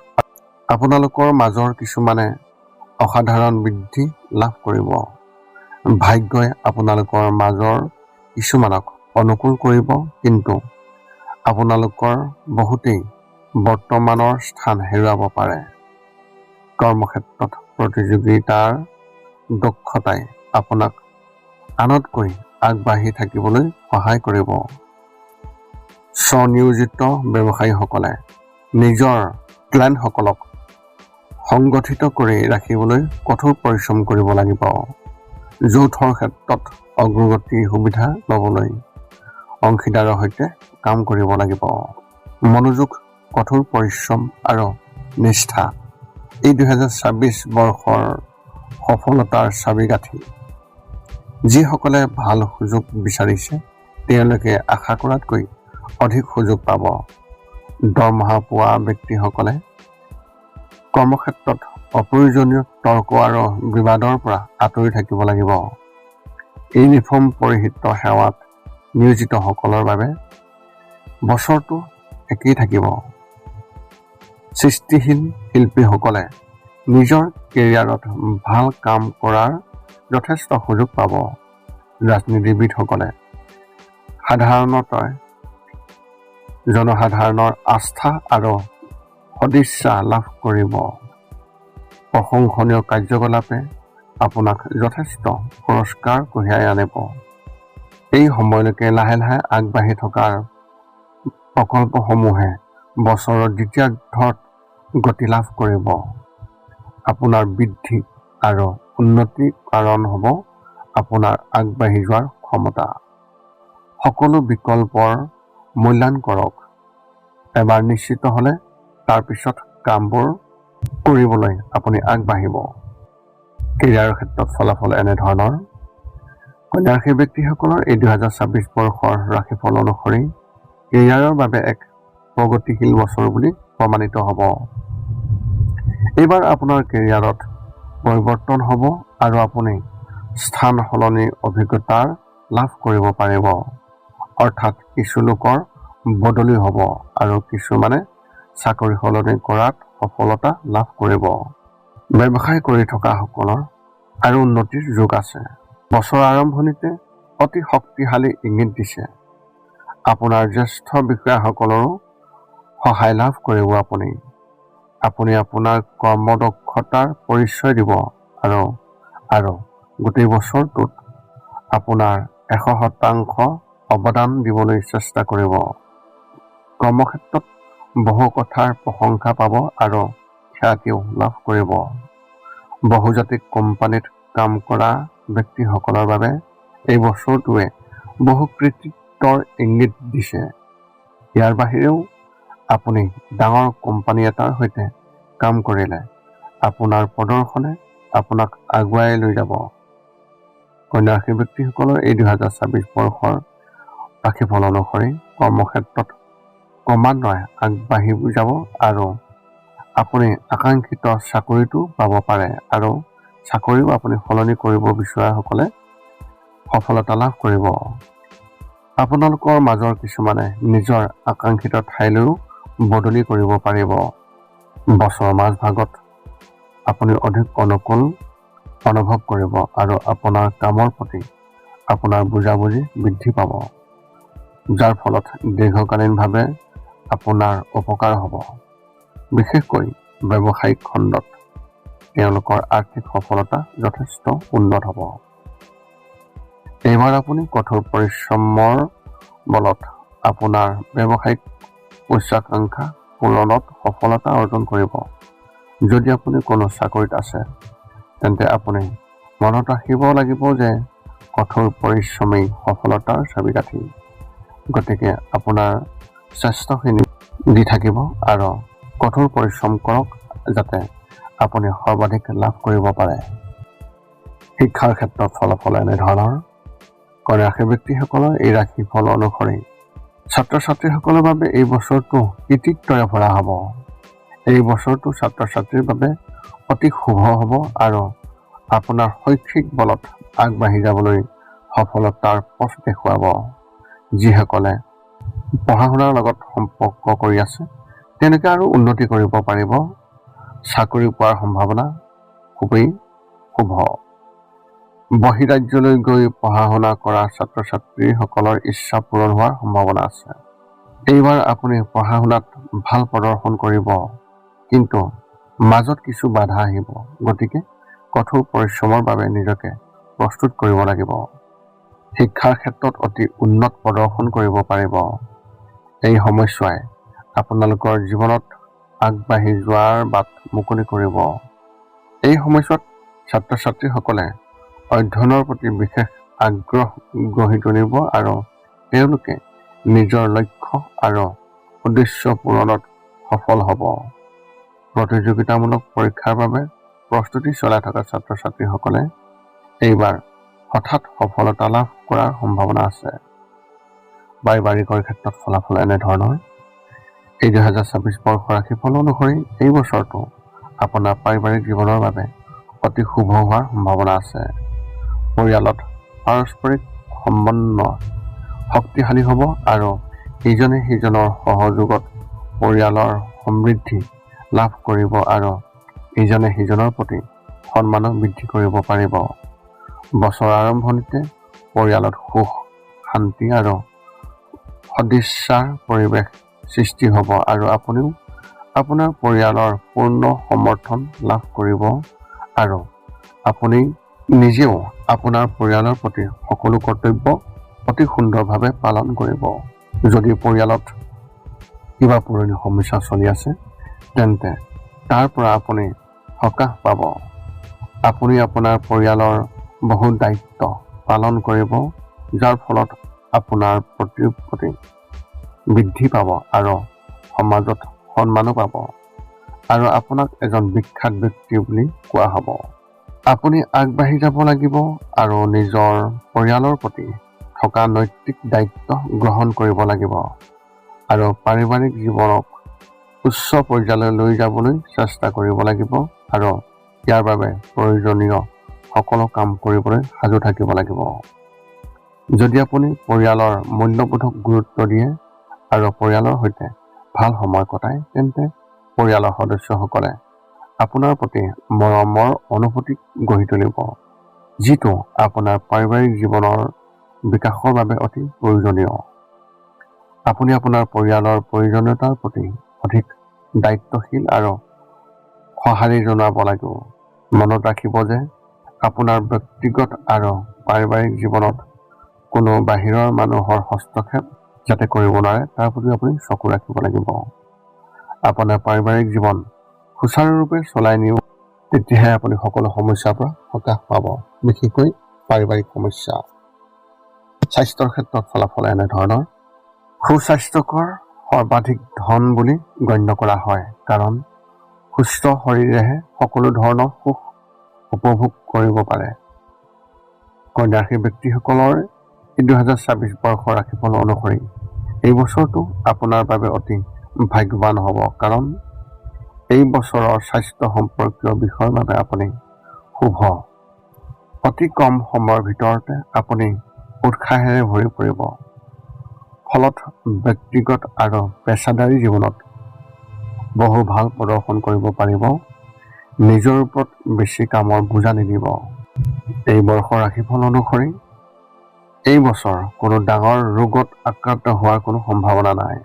A: আপোনালোকৰ মাজৰ কিছুমানে অসাধাৰণ বৃদ্ধি লাভ কৰিব। ভাগ্যই আপোনালোকৰ মাজৰ কিছুমানক অনুকূল কৰিব, কিন্তু আপোনালোকৰ বহুতেই বৰ্তমানৰ স্থান হেৰুৱাব পাৰে। কৰ্মক্ষেত্ৰত প্ৰতিযোগিতাৰ দক্ষতাই আপোনাক আনতকৈ আগবাঢ়ি থাকিবলৈ সহায় কৰিব। স্বনিয়োজিত ব্যৱসায়ীসকলে নিজৰ ক্লায়েণ্টসকলক সংগঠিত কৰি ৰাখিবলৈ কঠোৰ পৰিশ্ৰম কৰিব লাগিব। যৌথৰ ক্ষেত্ৰত অগ্ৰগতিৰ সুবিধা ল'বলৈ অংশীদাৰৰ সৈতে কাম কৰিব লাগিব। মনোযোগ, কঠোৰ পৰিশ্ৰম আৰু নিষ্ঠা এই 2026 বৰ্ষৰ সফলতাৰ চাবিকাঠি। যিসকলে ভাল সুযোগ বিচাৰিছে তেওঁলোকে আশা কৰাতকৈ অধিক সুযোগ পাব। দৰমহা পোৱা ব্যক্তিসকলে কৰ্মক্ষেত্ৰত অপ্ৰয়োজনীয় তৰ্ক আৰু বিবাদৰ পৰা আঁতৰি থাকিব লাগিব। ইউনিফৰ্ম পৰিহিত সেৱাত নিয়োজিতসকলৰ বাবে বছৰটো একেই থাকিব। সৃষ্টিশীল শিল্পীসকলে নিজৰ কেৰিয়াৰত ভাল কাম কৰাৰ যথেষ্ট সুযোগ পাব। ৰাজনীতিবিদসকলে সাধাৰণতে জনসাধাৰণৰ আস্থা আৰু সদিচ্ছা লাভ কৰিব। প্ৰশংসনীয় কাৰ্যকলাপে আপোনাক যথেষ্ট পুৰস্কাৰ কঢ়িয়াই আনিব। এই সময়লৈকে লাহে লাহে আগবাঢ়ি থকাৰ প্ৰকল্পসমূহে বছৰৰ দ্বিতীয়াৰ্ধত গতি লাভ কৰিব। আপোনাৰ বৃদ্ধি আৰু উন্নতিৰ কাৰণ হ'ব আপোনাৰ আগবাঢ়ি যোৱাৰ ক্ষমতা। সকলো বিকল্পৰ মূল্যায়ন কৰক। এবাৰ নিশ্চিত হ'লে তাৰ পিছত কামবোৰ কৰিবলৈ আপুনি আগবাঢ়িব। কেৰিয়াৰৰ ক্ষেত্ৰত ফলাফল এনেধৰণৰ। কন্যা ৰাশিৰ ব্যক্তিসকলৰ এই 2026 বৰ্ষৰ ৰাশিফল অনুসৰি কেৰিয়াৰৰ বাবে এক প্ৰগতিশীল বছৰ বুলি প্ৰমাণিত হ'ব। এইবাৰ আপোনাৰ কেৰিয়াৰত পৰিৱৰ্তন হ'ব আৰু আপুনি স্থান সলনিৰ অভিজ্ঞতাৰ লাভ কৰিব পাৰিব। অৰ্থাৎ কিছু লোকৰ বদলি হ'ব আৰু কিছুমানে চাকৰি সলনি কৰাত সফলতা লাভ কৰিব। ব্যৱসায় কৰি থকাসকলৰ আৰু উন্নতিৰ যোগ আছে। বছৰৰ আৰম্ভণিতে অতি শক্তিশালী ইংগিত দিছে। আপোনাৰ জ্যেষ্ঠ বিষয়াসকলৰো সহায় লাভ কৰিব। আপুনি আপোনাৰ কৰ্মদক্ষতাৰ পৰিচয় দিব আৰু গোটেই বছৰটোত আপোনাৰ 100% অৱদান দিবলৈ চেষ্টা কৰিব। কৰ্মক্ষেত্ৰত বহু কথাৰ প্ৰশংসা পাব আৰু খ্যাতিও লাভ কৰিব। বহুজাতিক কোম্পানীত কাম কৰা ব্যক্তিসকলৰ বাবে এই বছৰটোৱে বহু কৃতিত্বৰ ইংগিত দিছে। ইয়াৰ বাহিৰেও আপুনি ডাঙৰ কোম্পানী এটাৰ সৈতে কাম কৰিলে আপোনাৰ প্ৰদৰ্শনে আপোনাক আগুৱাই লৈ যাব। কন্যা ৰাশিৰ ব্যক্তিসকলৰ এই 2026 বৰ্ষৰ ৰাশিফল অনুসৰি কৰ্মক্ষেত্ৰত ক্ৰমান্বয়ে আগবাঢ়ি যাব আৰু আপুনি আকাংক্ষিত চাকৰিটো পাব পাৰে আৰু চাকৰিও আপুনি সলনি কৰিব বিচৰাসকলে সফলতা লাভ কৰিব। আপোনালোকৰ মাজৰ কিছুমানে নিজৰ আকাংক্ষিত ঠাইলৈও বদলি কৰিব পাৰিব। বছৰৰ মাজভাগত আপুনি অধিক অনুকূল অনুভৱ কৰিব আৰু আপোনাৰ কামৰ প্ৰতি আপোনাৰ বুজাবুজি বৃদ্ধি পাব, যাৰ ফলত দীৰ্ঘকালীনভাৱে আপোনাৰ উপকাৰ হ'ব। বিশেষকৈ ব্যৱসায়িক খণ্ডত তেওঁলোকৰ আৰ্থিক সফলতা যথেষ্ট উন্নত হ'ব। এইবাৰ আপুনি কঠোৰ পৰিশ্ৰমৰ বলত আপোনাৰ ব্যৱসায়িক উচ্চাকাংক্ষা পূৰণত সফলতা অৰ্জন কৰিব। যদি আপুনি কোনো চাকৰিত আছে তেন্তে আপুনি মনত ৰাখিব লাগিব যে কঠোৰ পৰিশ্ৰমেই সফলতাৰ চাবিকাঠি। গতিকে আপোনাৰ শ্ৰেষ্ঠখিনি দি থাকিব আৰু কঠোৰ পৰিশ্ৰম কৰক যাতে আপুনি সৰ্বাধিক লাভ কৰিব পাৰে। শিক্ষাৰ ক্ষেত্ৰত ফলাফল এনেধৰণৰ। কন্যা ৰাশিৰ ব্যক্তিসকলৰ এই ৰাশিফল অনুসৰি ছাত্ৰ ছাত্ৰীসকলৰ বাবে এই বছৰটো কৃতিত্বৰে ভৰা হ'ব। এই বছৰটো ছাত্ৰ ছাত্ৰীৰ বাবে অতি শুভ হ'ব আৰু আপোনাৰ শৈক্ষিক বলত আগবাঢ়ি যাবলৈ সফলতাৰ পথ দেখুৱাব। যিসকলে পঢ়া শুনাৰ লগত সম্পৰ্ক কৰি আছে তেওঁলোকে আৰু উন্নতি কৰিব পাৰিব। চাকৰি পোৱাৰ সম্ভাৱনা খুবেই শুভ। বহিৰাজ্যলৈ গৈ পঢ়া শুনা কৰা ছাত্ৰ ছাত্ৰীসকলৰ ইচ্ছা পূৰণ হোৱাৰ সম্ভাৱনা আছে। এইবাৰ আপুনি পঢ়া শুনাত ভাল প্ৰদৰ্শন কৰিব, কিন্তু মাজত কিছু বাধা আহিব। গতিকে কঠোৰ পৰিশ্ৰমৰ বাবে নিজকে প্ৰস্তুত কৰিব লাগিব। শিক্ষাৰ ক্ষেত্ৰত অতি উন্নত প্ৰদৰ্শন কৰিব পাৰিব। এই সময়ছোৱাই আপোনালোকৰ জীৱনত আগবাঢ়ি যোৱাৰ বাট মুকলি কৰিব। এই সময়ছোৱাত ছাত্ৰ ছাত্ৰীসকলে অধ্যয়নৰ প্ৰতি বিশেষ আগ্ৰহ গঢ়ি তুলিব আৰু তেওঁলোকে নিজৰ লক্ষ্য আৰু উদ্দেশ্য পূৰণত সফল হ'ব। প্ৰতিযোগিতামূলক পৰীক্ষাৰ বাবে প্ৰস্তুতি চলাই থকা ছাত্ৰ ছাত্ৰীসকলে এইবাৰ হঠাৎ সফলতা লাভ কৰাৰ সম্ভাৱনা আছে। পাৰিবাৰিকৰ ক্ষেত্ৰত ফলাফল এনেধৰণৰ। এই 2026 বৰ্ষৰ ৰাশিফল অনুসৰি এই বছৰটো আপোনাৰ পাৰিবাৰিক জীৱনৰ বাবে অতি শুভ হোৱাৰ সম্ভাৱনা আছে। পৰিয়ালত পাৰস্পৰিক সম্বন্ধ শক্তিশালী হ'ব আৰু ইজনে সিজনৰ সহযোগত পৰিয়ালৰ সমৃদ্ধি লাভ কৰিব আৰু ইজনে সিজনৰ প্ৰতি সন্মানো বৃদ্ধি কৰিব পাৰিব। বছৰৰ আৰম্ভণিতে পৰিয়ালত সুখ শান্তি আৰু সদিচ্ছাৰ পৰিৱেশ সৃষ্টি হ'ব আৰু আপুনিও আপোনাৰ পৰিয়ালৰ পূৰ্ণ সমৰ্থন লাভ কৰিব আৰু আপুনি নিজেও আপোনাৰ পৰিয়ালৰ প্ৰতি সকলো কৰ্তব্য অতি সুন্দৰভাৱে পালন কৰিব। যদি পৰিয়ালত কিবা পুৰণি সমস্যা চলি আছে তেন্তে তাৰ পৰা আপুনি সকাহ পাব। আপুনি আপোনাৰ পৰিয়ালৰ বহু দায়িত্ব পালন কৰিব, যাৰ ফলত আপোনাৰ প্ৰতিপত্তি বৃদ্ধি পাব আৰু সমাজত সন্মানো পাব আৰু আপোনাক এজন বিখ্যাত ব্যক্তি বুলি কোৱা হ'ব। আপুনি আগবাঢ়ি যাব লাগিব আৰু নিজৰ পৰিয়ালৰ প্ৰতি থকা নৈতিক দায়িত্ব গ্ৰহণ কৰিব লাগিব আৰু পাৰিবাৰিক জীৱনক উচ্চ পৰ্যায়লৈ লৈ যাবলৈ চেষ্টা কৰিব লাগিব আৰু ইয়াৰ বাবে প্ৰয়োজনীয় সকলো কাম কৰিবলৈ সাজু থাকিব লাগিব। যদি আপুনি পৰিয়ালৰ মূল্যবোধক গুৰুত্ব দিয়ে আৰু পৰিয়ালৰ সৈতে ভাল সময় কটায়, তেন্তে পৰিয়ালৰ সদস্যসকলে আপোনাৰ প্ৰতি মৰমৰ অনুভূতি গঢ়ি তুলিব, যিটো আপোনাৰ পাৰিবাৰিক জীৱনৰ বিকাশৰ বাবে অতি প্ৰয়োজনীয়। আপুনি আপোনাৰ পৰিয়ালৰ প্ৰয়োজনীয়তাৰ প্ৰতি অধিক দায়িত্বশীল আৰু সঁহাৰি জনাব লাগিব। মনত ৰাখিব যে আপোনাৰ ব্যক্তিগত আৰু পাৰিবাৰিক জীৱনত কোনো বাহিৰৰ মানুহৰ হস্তক্ষেপ যাতে কৰিব নোৱাৰে তাৰ প্ৰতি আপুনি চকু ৰাখিব লাগিব। আপোনাৰ পাৰিবাৰিক জীৱন সুচাৰুৰূপে চলাই নিও, তেতিয়াহে আপুনি সকলো সমস্যাৰ পৰা সকাহ পাব, বিশেষকৈ পাৰিবাৰিক সমস্যা। স্বাস্থ্যৰ ক্ষেত্ৰত ফলাফল এনেধৰণৰ: সুস্বাস্থ্যকৰ সৰ্বাধিক ধন বুলি গণ্য কৰা হয়, কাৰণ সুস্থ শৰীৰেহে সকলো ধৰণৰ সুখ উপভোগ কৰিব পাৰে। কন্যা ৰাশিৰ ব্যক্তিসকলৰ 2024 বৰ্ষৰ ৰাশিফল অনুসৰি এই বছৰটো আপোনাৰ বাবে অতি ভাগ্যৱান হ'ব, কাৰণ এই বছৰৰ স্বাস্থ্য সম্পৰ্কীয় বিষয়ৰ বাবে আপুনি শুভ। অতি কম সময়ৰ ভিতৰতে আপুনি উৎসাহেৰে ভৰি পৰিব, ফলত ব্যক্তিগত আৰু পেছাদাৰী জীৱনত বহু ভাল প্ৰদৰ্শন কৰিব পাৰিব। নিজৰ ওপৰত বেছি কামৰ বোজা নিদিব। এই বৰ্ষৰ ৰাশিফল অনুসৰি এই বছৰ কোনো ডাঙৰ ৰোগত আক্ৰান্ত হোৱাৰ কোনো সম্ভাৱনা নাই,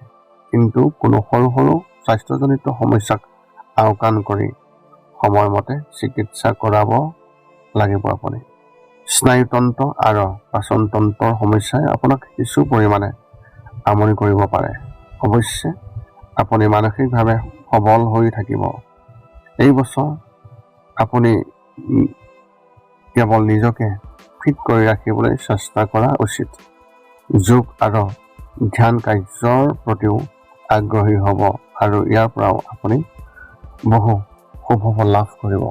A: কিন্তু কোনো সৰু সৰু স্বাস্থ্যজনিত সমস্যাক আওকাণ কৰি সময়মতে চিকিৎসা কৰাব লাগিব। আপুনি স্নায়ুতন্ত্ৰ আৰু পাচনতন্ত্ৰৰ সমস্যাই আপোনাক কিছু পৰিমাণে আমনি কৰিব পাৰে। অৱশ্যে আপুনি মানসিকভাৱে সবল হৈ থাকিব। এই বছৰ আপুনি কেৱল নিজকে ফিট কৰি ৰাখিবলৈ চেষ্টা কৰা উচিত। যোগ আৰু ধ্যান কাৰ্যৰ প্ৰতিও আগ্ৰহী হ'ব আৰু ইয়াৰ পৰাও আপুনি বহু শুভ ফল লাভ কৰিব।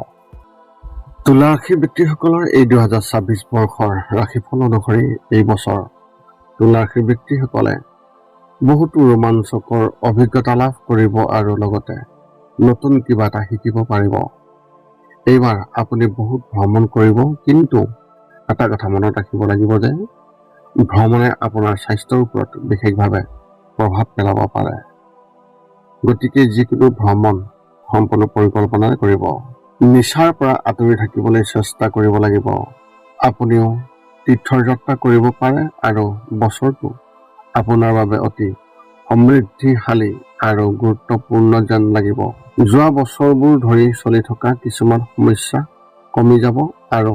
A: তুলা ৰাশিৰ ব্যক্তিসকলৰ এই 2024 বৰ্ষৰ ৰাশিফল অনুসৰি এই বছৰ তুলা ৰাশিৰ ব্যক্তিসকলে বহুতো ৰোমাঞ্চকৰ অভিজ্ঞতা লাভ কৰিব আৰু লগতে নতুন কিবা এটা শিকিব পাৰিব। এইবাৰ আপুনি বহুত ভ্ৰমণ কৰিব, কিন্তু এটা কথা মনত ৰাখিব লাগিব যে ভ্ৰমণে আপোনাৰ স্বাস্থ্যৰ ওপৰত বিশেষভাৱে প্ৰভাৱ পেলাব পাৰে। গতিকে যিকোনো ভ্ৰমণ সম্পূৰ্ণ পৰিকল্পনাৰে কৰিব। নিচাৰ পৰা আঁতৰি থাকিবলৈ চেষ্টা কৰিব লাগিব। আপুনিও তীৰ্থযাত্ৰা কৰিব পাৰে আৰু বছৰটো আপোনাৰ বাবে অতি সমৃদ্ধিশালী আৰু গুৰুত্বপূৰ্ণ যেন লাগিব। যোৱা বছৰবোৰ ধৰি চলি থকা কিছুমান সমস্যা কমি যাব আৰু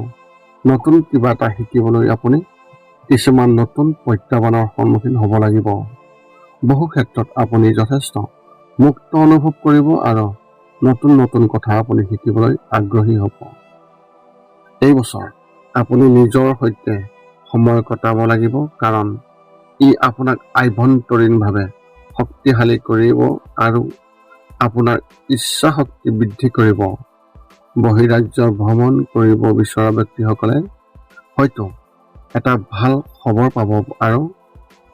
A: নতুন কিবা এটা শিকিবলৈ আপুনি কিছুমান নতুন প্ৰত্যাহ্বানৰ সন্মুখীন হ'ব লাগিব। বহু ক্ষেত্ৰত আপুনি যথেষ্ট মুক্ত অনুভৱ কৰিব আৰু নতুন নতুন কথা আপুনি শিকিবলৈ আগ্ৰহী হ'ব। এই বছৰ আপুনি নিজৰ সৈতে সময় কটাব লাগিব, কাৰণ ই আপোনাক আভ্যন্তৰীণভাৱে শক্তিশালী কৰিব আৰু আপোনাৰ ইচ্ছা শক্তি বৃদ্ধি কৰিব। বহিৰাজ্যৰ ভ্ৰমণ কৰিব বিচৰা ব্যক্তিসকলে হয়তো এটা ভাল খবৰ পাব আৰু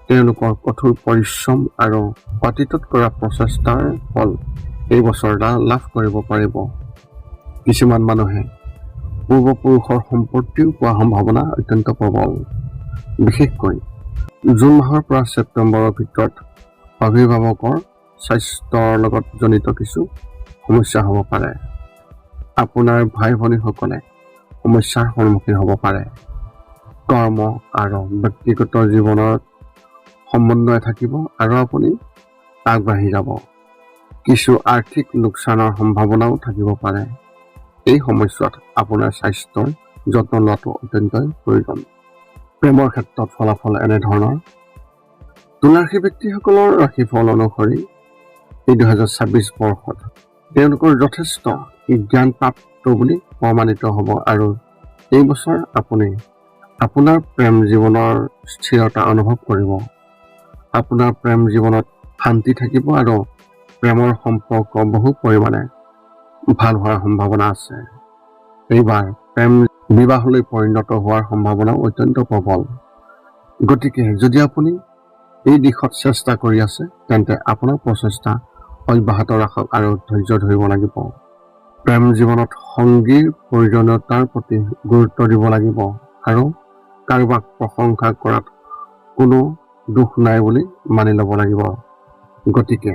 A: তেওঁলোকৰ কঠোৰ পৰিশ্ৰম আৰু অতীতত কৰা প্ৰচেষ্টাৰ ফল এই বছৰ লাভ কৰিব পাৰিব। কিছুমান মানুহে পূৰ্বপুৰুষৰ সম্পত্তিও পোৱাৰ সম্ভাৱনা অত্যন্ত প্ৰবল। বিশেষকৈ জুন মাহৰ পৰা ছেপ্টেম্বৰৰ ভিতৰত অভিভাৱকৰ স্বাস্থ্যৰ লগত জড়িত কিছু সমস্যা হ'ব পাৰে। আপোনাৰ ভাই ভনীসকলে সমস্যাৰ সন্মুখীন হ'ব পাৰে। কৰ্ম আৰু ব্যক্তিগত জীৱনত সমন্বয় থাকিব আৰু আপুনি আগবাঢ়ি যাব। কিছু আৰ্থিক লোকচানৰ সম্ভাৱনাও থাকিব পাৰে। এই সময়ছোৱাত আপোনাৰ স্বাস্থ্যৰ যত্ন লোৱাটো অত্যন্তই প্ৰয়োজন। প্ৰেমৰ ক্ষেত্ৰত ফলাফল এনেধৰণৰ: তুলা ৰাশিৰ ব্যক্তিসকলৰ ৰাশিফল অনুসৰি এই 2024 বৰ্ষত তেওঁলোকৰ যথেষ্ট জ্ঞানপ্ৰাপ্ত বুলি প্ৰমাণিত হ'ব আৰু এই বছৰ আপুনি আপোনাৰ প্ৰেম জীৱনৰ স্থিৰতা অনুভৱ কৰিব। আপোনাৰ প্ৰেম জীৱনত শান্তি থাকিব আৰু প্ৰেমৰ সম্পৰ্ক বহু পৰিমাণে ভাল হোৱাৰ সম্ভাৱনা আছে। এইবাৰ প্ৰেম বিবাহলৈ পৰিণত হোৱাৰ সম্ভাৱনা অত্যন্ত প্ৰবল। গতিকে যদি আপুনি এই দিশত চেষ্টা কৰি আছে তেন্তে আপোনাৰ প্ৰচেষ্টা অব্যাহত ৰাখক আৰু ধৈৰ্য ধৰিব লাগিব। প্ৰেম জীৱনত সংগীৰ প্ৰয়োজনীয়তাৰ প্ৰতি গুৰুত্ব দিব লাগিব আৰু কাৰোবাক প্ৰশংসা কৰাত কোনো দুখ নাই বুলি মানি ল'ব লাগিব। গতিকে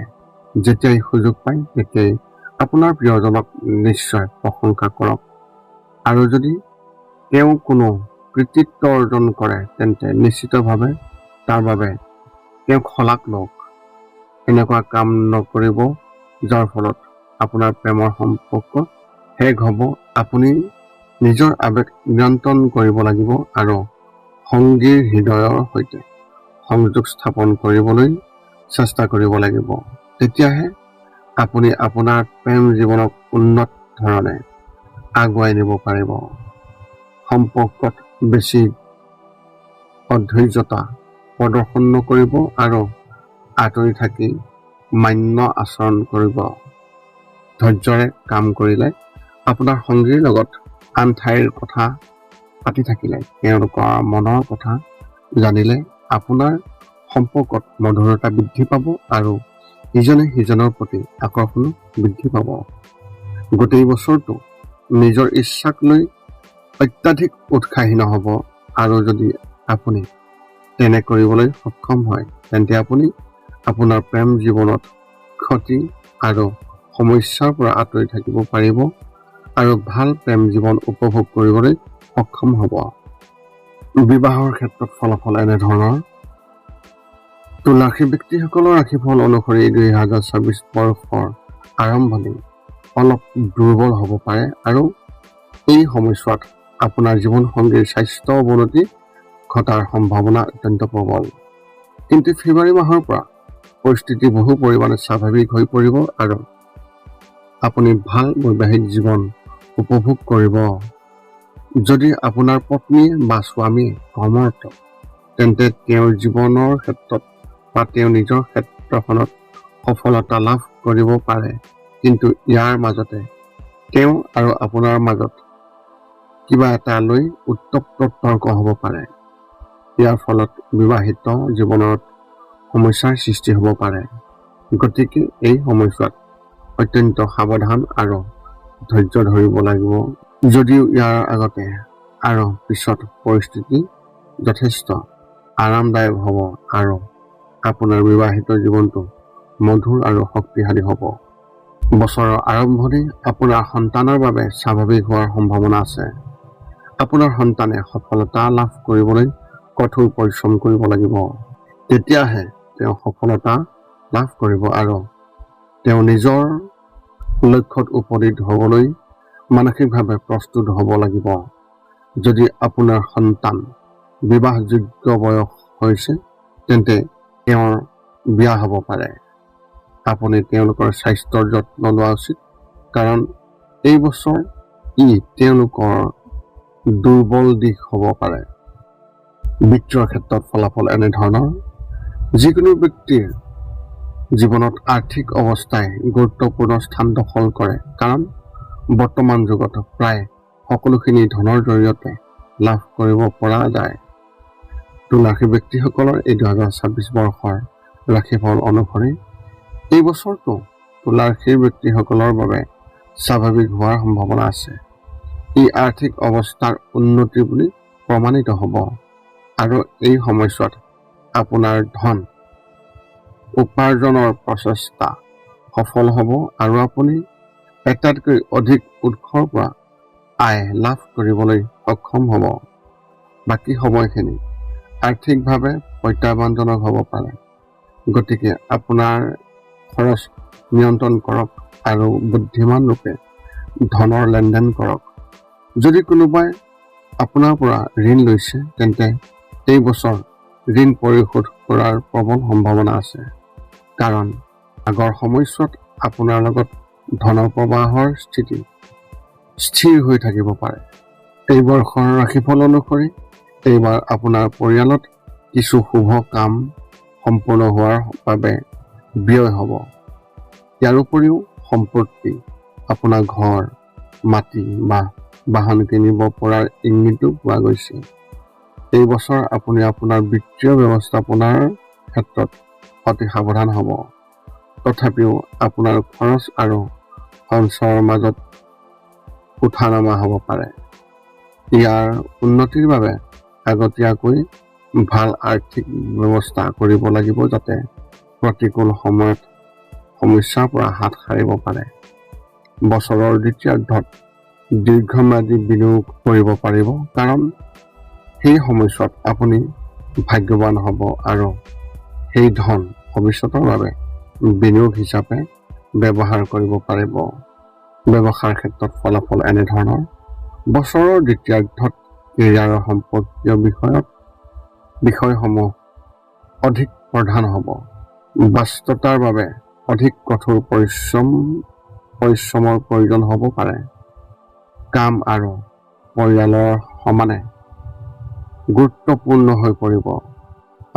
A: যেতিয়াই সুযোগ পায় তেতিয়াই আপোনাৰ প্ৰিয়জনক নিশ্চয় প্ৰশংসা কৰক আৰু যদি তেওঁ কোনো কৃতিত্ব অৰ্জন কৰে তেন্তে নিশ্চিতভাৱে তাৰ বাবে তেওঁক শলাগ লওক। এনেকুৱা কাম নকৰিব যাৰ ফলত আপোনাৰ প্ৰেমৰ সম্পৰ্ক শেষ হ'ব। আপুনি নিজৰ আৱেগ নিয়ন্ত্ৰণ কৰিব লাগিব আৰু সংগীৰ হৃদয়ৰ সৈতে সংযোগ স্থাপন কৰিবলৈ চেষ্টা কৰিব লাগিব। তেতিয়াহে আপুনি আপোনাৰ প্ৰেম জীৱনক উন্নত ধৰণে আগুৱাই নিব পাৰিব। সম্পৰ্কত বেছি অধৈৰ্যতা প্ৰদৰ্শন নকৰিব আৰু আঁতৰি থাকি মান্য আচৰণ কৰিব। ধৈৰ্যৰে কাম কৰিলে আপোনাৰ সংগীৰ লগত আন ঠাইৰ কথা পাতি থাকিলে তেওঁলোকৰ মনৰ কথা জানিলে আপোনাৰ সম্পৰ্কত মধুৰতা বৃদ্ধি পাব আৰু ইজনে সিজনৰ প্ৰতি আকৰ্ষণ বৃদ্ধি পাব। গোটেই বছৰটো নিজৰ ইচ্ছাক লৈ অত্যাধিক উৎসাহী নহ'ব আৰু যদি আপুনি তেনে কৰিবলৈ সক্ষম হয় তেন্তে আপুনি আপোনাৰ প্ৰেম জীৱনত ক্ষতি আৰু সমস্যাৰ পৰা আঁতৰি থাকিব পাৰিব আৰু ভাল প্ৰেম জীৱন উপভোগ কৰিবলৈ সক্ষম হ'ব। বিবাহৰ ক্ষেত্ৰত ফলাফল এনেধৰণৰ। তুলা ৰাশি ব্যক্তিসকলৰ ৰাশিফল অনুসৰি 2026 বৰ্ষৰ আৰম্ভণি অলপ দুৰ্বল হ'ব পাৰে আৰু এই সময়ছোৱাত আপোনাৰ জীৱনসংগীৰ স্বাস্থ্য অৱনতি ঘটাৰ সম্ভাৱনা অত্যন্ত প্ৰবল। কিন্তু ফেব্ৰুৱাৰী মাহৰ পৰা পৰিস্থিতি বহু পৰিমাণে স্বাভাৱিক হৈ পৰিব আৰু আপুনি ভাল বৈবাহিক জীৱন উপভোগ কৰিব। যদি আপোনাৰ পত্নী বা স্বামী কৰ্মৰত তেন্তে তেওঁৰ জীৱনৰ ক্ষেত্ৰত বা তেওঁ নিজৰ ক্ষেত্ৰখনত সফলতা লাভ কৰিব পাৰে, কিন্তু ইয়াৰ মাজতে তেওঁ আৰু আপোনাৰ মাজত কিবা এটা লৈ উত্তপ্ত তৰ্ক হ'ব পাৰে। ইয়াৰ ফলত বিবাহিত জীৱনত সমস্যাৰ সৃষ্টি হ'ব পাৰে। গতিকে এই সময়ছোৱাত অত্যন্ত সাৱধান আৰু ধৈৰ্য ধৰিব লাগিব। যদিও ইয়াৰ আগতে আৰু পিছত পৰিস্থিতি যথেষ্ট আৰামদায়ক হ'ব আৰু আপোনাৰ বিবাহিত জীৱনটো মধুৰ আৰু শক্তিশালী হ'ব। বছৰৰ আৰম্ভণি আপোনাৰ সন্তানৰ বাবে স্বাভাৱিক হোৱাৰ সম্ভাৱনা আছে। আপোনাৰ সন্তানে সফলতা লাভ কৰিবলৈ কঠোৰ পৰিশ্ৰম কৰিব লাগিব। তেতিয়াহে তেওঁ সফলতা লাভ কৰিব আৰু তেওঁ নিজৰ লক্ষ্যত উপনীত হ'বলৈ মানসিকভাৱে প্ৰস্তুত হ'ব লাগিব। যদি আপোনাৰ সন্তান বিবাহযোগ্য বয়স হৈছে তেন্তে তেওঁৰ বিয়া হ'ব পাৰে। আপুনি তেওঁলোকৰ স্বাস্থ্যৰ যত্ন লোৱা উচিত কাৰণ এই বছৰ ই তেওঁলোকৰ দুৰ্বল দিশ হ'ব পাৰে। বিত্তৰ ক্ষেত্ৰত ফলাফল এনেধৰণৰ। যিকোনো ব্যক্তিৰ জীৱনত আৰ্থিক অৱস্থাই গুৰুত্বপূৰ্ণ স্থান দখল কৰে কাৰণ বৰ্তমান যুগত প্ৰায় সকলোখিনি ধনৰ জৰিয়তে লাভ কৰিব পৰা যায়। তুলা ৰাশি ব্যক্তিসকলৰ এই 2026 বৰ্ষৰ ৰাশিফল অনুসৰি এই বছৰটো তুলা ৰাশিৰ ব্যক্তিসকলৰ বাবে স্বাভাৱিক হোৱাৰ সম্ভাৱনা আছে। ই আৰ্থিক অৱস্থাৰ উন্নতি বুলি প্ৰমাণিত হ'ব আৰু এই সময়ছোৱাত আপোনাৰ ধন উপাৰ্জনৰ প্ৰচেষ্টা সফল হ'ব আৰু আপুনি এটাতকৈ অধিক উৎসৰ পৰা আয় লাভ কৰিবলৈ সক্ষম হ'ব। বাকী সময়খিনি আৰ্থিকভাৱে প্ৰত্যাহ্বানজনক হ'ব পাৰে। গতিকে আপোনাৰ খৰচ নিয়ন্ত্ৰণ কৰক আৰু বুদ্ধিমান ৰূপে ধনৰ লেনদেন কৰক। যদি কোনোবাই আপোনাৰ পৰা ঋণ লৈছে তেন্তে এই বছৰ ঋণ পৰিশোধ কৰাৰ প্ৰবল সম্ভাৱনা আছে কাৰণ আগৰ সময়ছোৱাত আপোনাৰ লগত ধনৰ প্ৰবাহৰ স্থিতি স্থিৰ হৈ থাকিব পাৰে। এই বৰ্ষৰ ৰাশিফল অনুসৰি এইবাৰ আপোনাৰ পৰিয়ালত কিছু শুভ কাম সম্পূৰ্ণ হোৱাৰ বাবে ব্যয় হ'ব। ইয়াৰ উপৰিও সম্পত্তি, আপোনাৰ ঘৰ, মাটি বা বাহন কিনিব পৰাৰ ইংগিতো পোৱা গৈছে। এই বছৰ আপুনি আপোনাৰ বিত্তীয় ব্যৱস্থাপনাৰ ক্ষেত্ৰত অতি সাৱধান হ'ব। তথাপিও আপোনাৰ খৰচ আৰু সঞ্চয়ৰ মাজত উঠা-নমা হ'ব পাৰে। ইয়াৰ উন্নতিৰ বাবে আগতীয়াকৈ ভাল আৰ্থিক ব্যৱস্থা কৰিব লাগিব যাতে প্ৰতিকূল সময়ত সমস্যাৰ পৰা হাত সাৰিব পাৰে। বছৰৰ দ্বিতীয়াৰ্ধত দীৰ্ঘম্যাদী বিনিয়োগ কৰিব পাৰিব কাৰণ সেই সময়ছোৱাত আপুনি ভাগ্যৱান হ'ব আৰু সেই ধন ভৱিষ্যতৰ বাবে বিনিয়োগ হিচাপে ব্যৱহাৰ কৰিব পাৰিব। ব্যৱসায়ৰ ক্ষেত্ৰত ফলাফল এনেধৰণৰ: বছৰৰ দ্বিতীয়াৰ্ধত কেৰিয়াৰৰ সম্পৰ্কীয় বিষয়সমূহ অধিক প্ৰধান হ'ব। ব্যস্ততাৰ বাবে অধিক কঠোৰ পৰিশ্ৰমৰ প্ৰয়োজন হ'ব পাৰে। কাম আৰু পৰিয়ালৰ সমানে গুৰুত্বপূৰ্ণ হৈ পৰিব।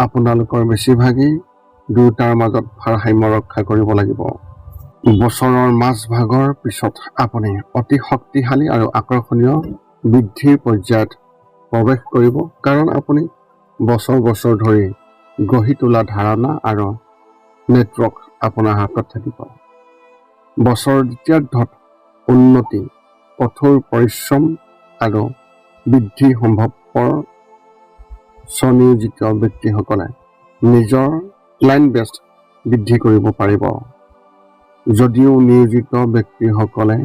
A: আপোনালোকৰ বেছিভাগেই দুয়োটাৰ মাজত ভাৰসাম্য ৰক্ষা কৰিব লাগিব। বছৰৰ মাজভাগৰ পিছত আপুনি অতি শক্তিশালী আৰু আকৰ্ষণীয় বৃদ্ধিৰ পৰ্যায়ত প্ৰৱেশ কৰিব কাৰণ আপুনি বছৰ ধৰি গঢ়ি তোলা ধাৰণা আৰু নেটৱৰ্ক আপোনাৰ হাতত থাকিব। বছৰৰ দ্বিতীয়াৰ্ধত উন্নতি, কঠোৰ পৰিশ্ৰম আৰু বৃদ্ধি সম্ভৱপৰ। স্বনিয়োজিত ব্যক্তিসকলে নিজৰ ক্লায়েণ্ট বেছ বৃদ্ধি কৰিব পাৰিব। যদিও নিয়োজিত ব্যক্তিসকলে